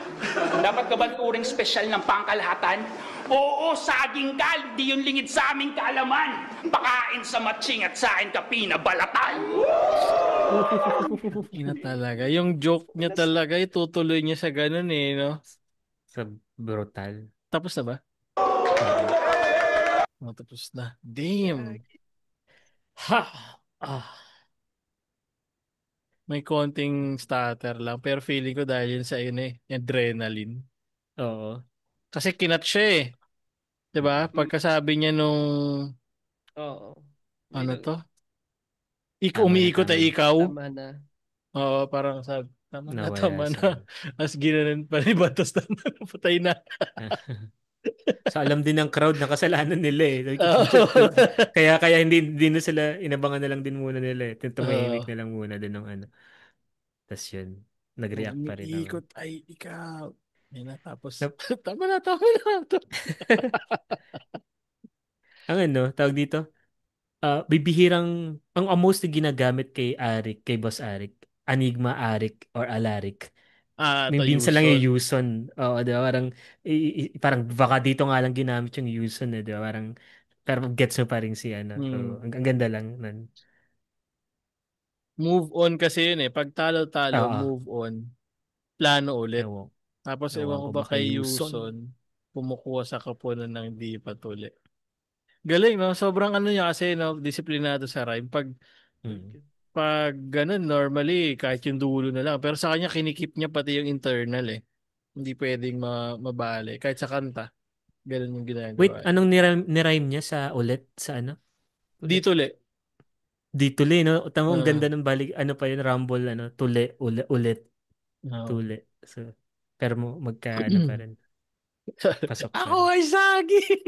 Dapat ka ba turing special ng pangkalahatan? Oo, saging ka. Hindi yung lingid sa aming kaalaman. Pakain sa matching at sa akin ka pinabalatan. Ina talaga. Yung joke niya talaga, itutuloy niya sa ganun eh, no? Sa brutal. Tapos na ba? Oh, tapos na. Damn. Ha! Ah. May konting stutter lang. Pero feeling ko dahil yun sa yun eh. Adrenaline. Oo. Kasi kinat siya eh. Diba? Pagkasabi niya nung Oo. ano to? Tama na, Umiikot tama ay na. ikaw. Tama na. Oo, parang sabi. Tama na, Nawala tama sa... na. As ginanon pa ni Batas na patay na. So alam din ng crowd na kasalanan nila eh. Oo. Kaya hindi na sila inabangan na lang din muna nila eh. Tumahimik Oo. na lang muna din ng ano. Tapos yun, nag-react pa rin naman. Umiikot ay ikaw. Yan na, tapos, Nap- tama na, tama na. Ang ano, tawag dito, bibihirang, ang most na ginagamit kay Arik, kay Boss Arik, Anigma Arik or Alarik. To Minsan lang yung Yuson. Yuson. Oo, di ba? Parang baka dito nga lang ginamit yung Yuson eh, di ba? Parang, pero gets mo pa rin si ano. So, ang ganda lang nun. Move on kasi yun eh. Pag talo-talo, Oo. move on. Plano ulit. Ewan, Tapos ewan ewan ko ko ba ba kay kay Yuson? Yuson, kumukuha sa kapunan ng di patuli. Galing, no? Sobrang ano niya kasi, no? Disiplinado sa rhyme. Hmm. Pag ganun, normally, kahit yung dulo na lang. Pero sa kanya, kinikip niya pati yung internal eh. Hindi pwedeng mabali. Kahit sa kanta. Ganun yung Wait, ginagawa. anong nirime niya sa ulit? Sa ano? Di tuli. Di tuli, no? Tama, ang Ah, ganda ng balik, ano pa yun, rumble, ano, tuli, ulit, no. tuli. So, pero magka, ano pa rin, pasok pa Ako rin. ay saging!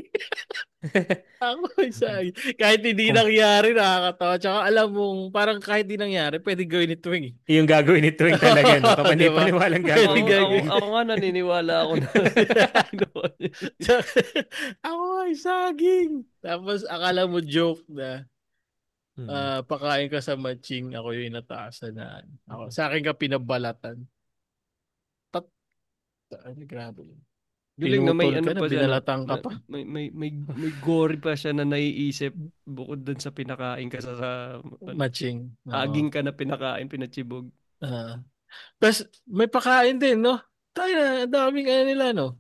Ako ay saging. Kahit hindi Kung nangyari, nakakatawa. Tsaka alam mong, parang kahit hindi nangyari, pwede gawin ni Twing. yung gagawin ni Tuwing talaga, no? Di ba? Papaniwalang Pwede gagawin ni gagawin. Tuwing. Ako nga naniniwala ako na. Ako ay saging! Tapos akala mo joke na Hmm. pakain ka sa matching, ako yung inataasan na. Ako, sa akin ka pinabalatan. Tat, ano, grabe. Galing na may Pinutol ka ano na, pa siya, no? binalatang ka pa. May gory pa siya na naiisip bukod dun sa pinakain ka sa ano, Matching. Oo. aging ka na pinakain, pinachibog. Ah. Tapos may pakain din, no? Tayo na, ang daming ano nila, no?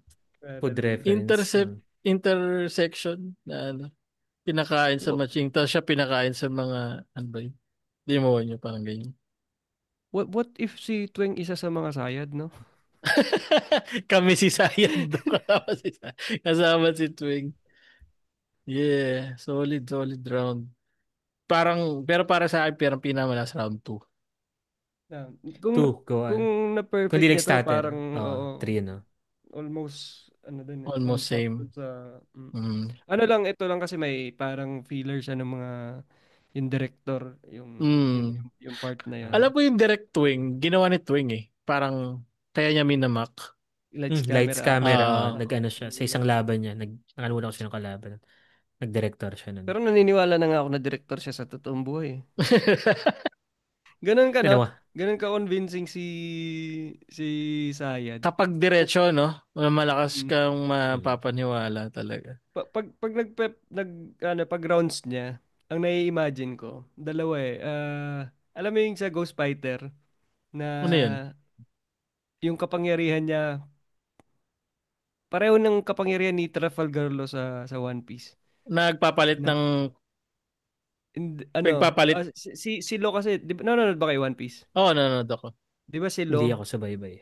Food reference. Intersection na ano, pinakain sa What, matching. Tapos siya pinakain sa mga, ano ba yun? Demonyo, parang ganyan. what if si Tweng isa sa mga sayad, no? Kami si Sayad doon. Kasama si Twing. Yeah, solid round. Parang, pero para sa akin, parang pinamalas round 2. Ah, Two, go kung on. Kung na-perfect di niya to, nag-stutter. parang Oo, oo, three, no? almost ano din eh, on Almost top same. dun sa Mm. ano lang, ito lang kasi may parang filler siya ng mga yung director, Mm. yung part na yun. Alam mo yung direct Twing, ginawa ni Twing eh. Parang, kaya niya minamak. Lights Camera. camera, Ah. nag-ano siya. Sa isang laban niya, nakalimutan ko sino kalaban. Nag-director siya nun. Pero naniniwala na nga ako na director siya sa totoong buhay. Ganun ka, no? Dalawa. Ganun ka convincing si Sayad. Kapag diretso, no? Malakas Mm. kang mapapaniwala talaga. Pag pag rounds niya, ang nai-imagine ko, dalawa eh. Alam mo yung sa Ghost Fighter na Ano yun? yung kapangyarihan niya pareho ng kapangyarihan ni Trafalgar Law sa One Piece. Nagpapalit Na, ng Nagpapalit. Si Lo kasi, di ba, nanonood ba kay One Piece? Oo, nanonood ako. Di ba si Hindi Lo, ako subaybay.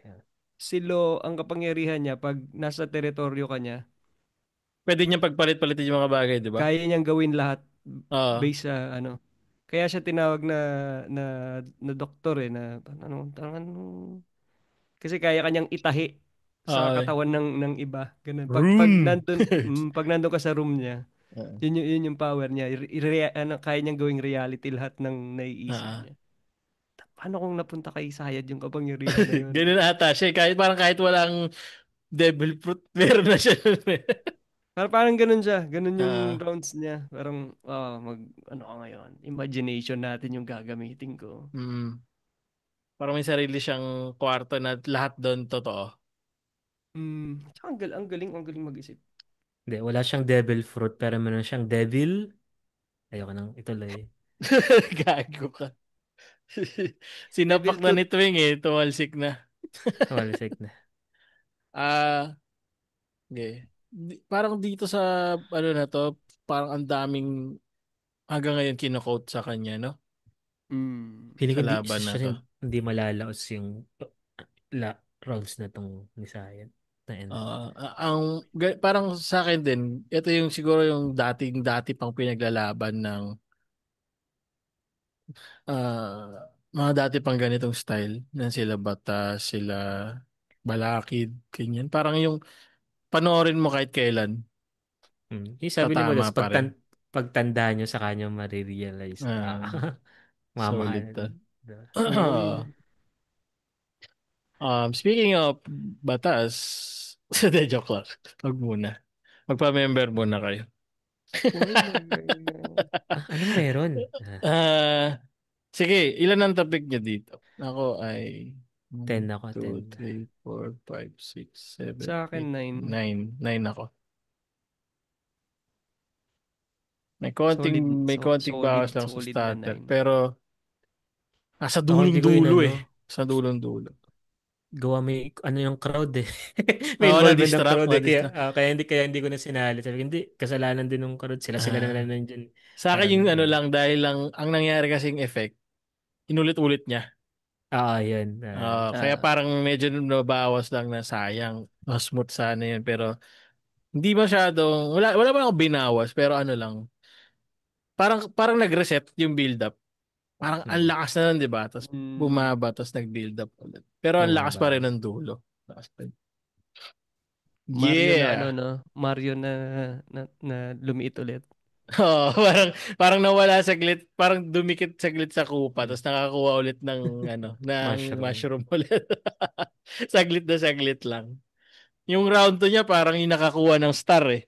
si Lo, ang kapangyarihan niya, pag nasa teritoryo ka niya, Pwede niyang pagpalit-palitin yung mga bagay, di ba? kaya niyang gawin lahat Oo. based sa ano. Kaya siya tinawag na na doktor na kasi kaya kanyang itahi sa Okay. katawan ng iba. Ganun. Room. Pag nandun ka sa room niya, Oo. yun yung power niya. Kaya niyang gawing reality lahat ng naiisip Ah. niya. Paano kung napunta kay Sayad yung kapangyarihan na yun? Ganun ata siya. Kahit walang devil fruit, meron na siya. Parang ganun siya. Ganun yung Ah. rounds niya. Parang, ano ka ngayon? Imagination natin yung gagamitin ko. Mm. Parang may sarili siyang kwarto na lahat doon totoo. Tsaka ang galing mag-isip. Hindi, wala siyang devil fruit pero meron siyang devil. Ayoko nang ituloy. Gago ka. Devil Sinapak na Tooth. ni Twing tumalsik na. Walisik na. Ah, okay. Parang dito sa ano na to, parang ang daming hanggang ngayon kino-quote sa kanya, no? Feeling Sa ko laban na to. hindi malalaos yung rounds na tong ni Sayad na end. Parang sa akin din, ito yung siguro yung dati pang pinaglalaban ng mga dati pang ganitong style na sila Bata, sila Balakid, ganyan. Parang yung panoorin mo kahit kailan, Yung sabi ni tatama Malos, pa rin. pagtanda nyo sa kanya marirealize na Um, mamahal. Solid to. Diba? Speaking of batas, de joke lang. Wag muna. Magpa-member muna kayo. Spoiler na. Anong meron? Sige, ilan ang topic niya dito? Ako ay 10 1, ako, 10. 2, 3, 4, 5, 6, 7, Sa akin, 8, 9. 9. 9 ako. Solid, May konting solid, bawas lang sa solid na starter. 9. Pero, nasa Ako hindi ko yun dulong-dulo eh. Sa dulong-dulo. gawa may ano yung crowd eh. May involvement ng Na-distract, crowd eh. na-distract. Kaya hindi ko na sinali. Sabi ko, hindi, kasalanan din ng crowd. Sila na lang Ah, nandiyan. sa akin Parang yung ano yun. lang, dahil lang, ang nangyari kasing effect, inulit-ulit niya. Yun. Kaya parang medyo nabawas lang na sayang. Smooth sana yun. Pero, hindi masyadong, wala pa ako binawas, pero ano lang, parang nag-reset yung build-up. Parang ang Hmm. lakas na nun, di ba? Tapos bumaba, tapos nag-build up ulit. Pero ang lakas pa rin Bumaba. ng dulo. Lakas pa rin. Mario na Yeah! no? Mario na lumiit ulit. Oh, parang nawala saglit, parang dumikit saglit sa kupa, tapos nakakuha ulit ng ng Mushroom. mushroom ulit. Saglit lang. Yung round 2 niya parang yung nakakuha ng star eh.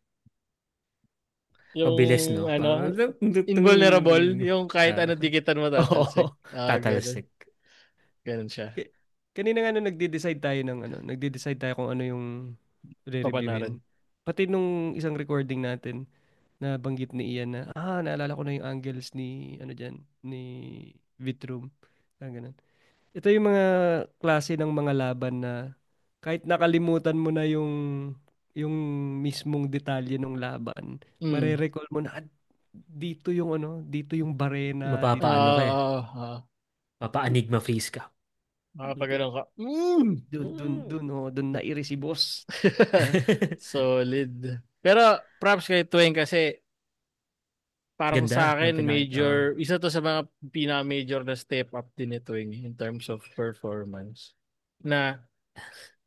Yung Mabilis, no? Parang, invulnerable, yung kahit ano ah, dikitan mo tatalsik. Oo. Ganun. Tatalsik. Ganun siya. Kanina nga nagde-decide tayo kung ano yung re-reviewin. Papanarin. Pati nung isang recording natin, na banggit ni Ian naalala ko na yung angles ni, ni Vitrum. Ganun. Ito yung mga klase ng mga laban na kahit nakalimutan mo na yung mismong detalye ng laban, Mm. mare-recall mo na dito yung barena, dito Mapapaano ka eh. Ah. Mapa-enigma face ka. Makapagano'n ka. dun nairi si boss. Solid. Pero props kay Twain kasi parang Ganda sa ng akin isa to sa mga pinaka-major na step up din ni Twain in terms of performance. Na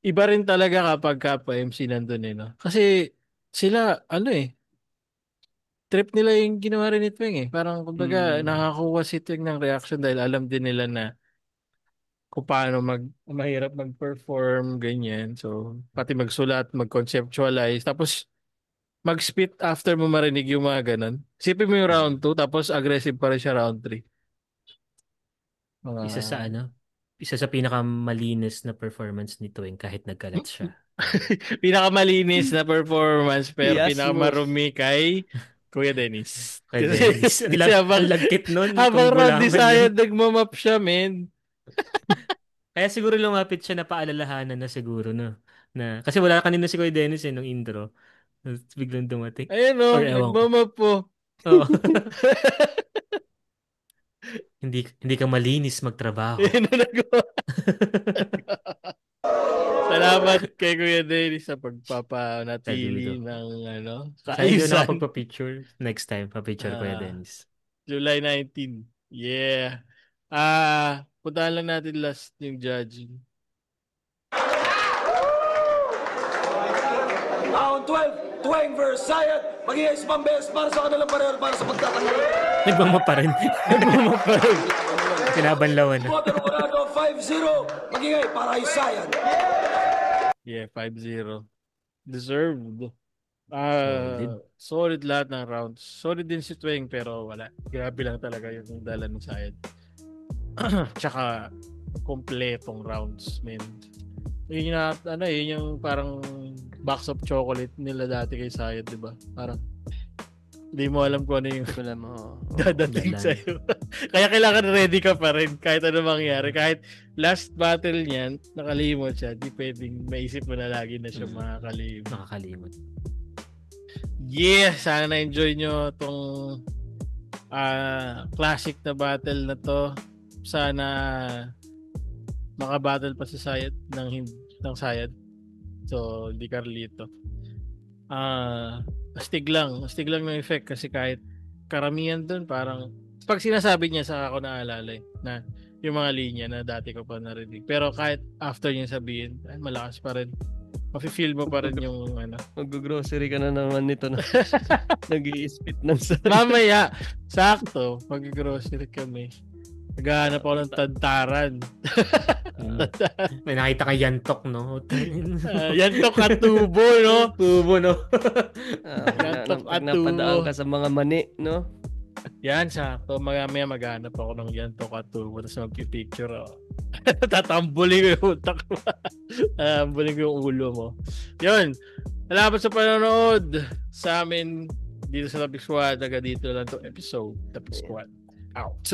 iba rin talaga kapag ka-MC nandun no? Kasi sila, trip nila yung ginawa rin ni Twain eh. Parang kumbaga Mm. nakakuha si Twain ng reaction dahil alam din nila na kung paano mahirap mag-perform, ganyan. So, pati magsulat, mag-conceptualize, tapos mag-spit after mo marinig yung mga ganun. Isipin mo yung round 2, tapos aggressive pa rin siya round 3. Mga... Isa sa pinakamalinis na performance ni Tuwing kahit nagkalat siya. Pinakamalinis na performance, pero Yes, boss. pinakamarumi kay Kuya Dennis. Kay Dennis. Kasi Ang lagkit nun habang kung round gulaman yun. desire, nagmamap siya, men. Kaya siguro lumapit siya na paalalahanan na siguro no. Na, kasi wala kanina si Kuya Dennis nung intro. Tapos biglang dumating. Ayun Or o, ewan ko. nagmamap po. Oo. Hindi ka malinis magtrabaho. Yun ang nagawa. Salamat kay Kuya Dennis sa pagpapanatili ng Sana hindi na kaayusan. nakapagpa-picture. Next time, pa-picture ko ya, Dennis. July 19. Yeah. Puntahan lang natin last yung judging. Round 12, Tuwing versus Sayat. Magiging isa pang best para sa kanilang pareho para sa pagtatanggal. Nagmama pa rin. Pinabanlawan na. Boto Colorado 5-0. Magiging para kay Sayat. Yeah, 5-0. Deserved. Solid lahat ng rounds. Solid din si Tuwing pero wala. Grabe lang talaga yung dala ng Sayat. Tsaka kompletong rounds, man. Yun yung parang box of chocolate nila dati kay Sayat, di ba? Parang hindi mo alam kung ano yung dadating sa'yo. Kaya kailangan ready ka pa rin kahit ano mangyari. Kahit last battle niyan, nakalimot siya, di pwedeng maisip mo na lagi na siya Nakakalimot. Yeah! Sana na-enjoy nyo itong classic na battle na to. Sana makabattle pa si Sayat ng Sayat. So, di Carlito. Astig lang ng effect kasi kahit karamihan dun parang pag sinasabi niya sa ako naalala na yung mga linya na dati ko pa narinig. Pero kahit after niya sabihin, malakas pa rin. Mafe-feel mo pa rin yung Mag-grocery ka na naman nito na nag-i-spit ng sarili. Mamaya, sakto, mag-grocery kami. Naghahanap ako ng tantaran. May nakita ka yantok, no? Yantok at tubo, no? Tubo, no? Yantok at Napadaan tubo. ka sa mga mani, no? Yan, sakto. Mamaya maghanap ako ng yantok at tubo. Tapos magpipicture ako. Tatambulin ko yung utak mo. Tatambulin ko yung ulo mo. Yun. Salamat sa panonood sa amin dito sa Topic Squad. Dito lang to episode. Topic Squad. Out.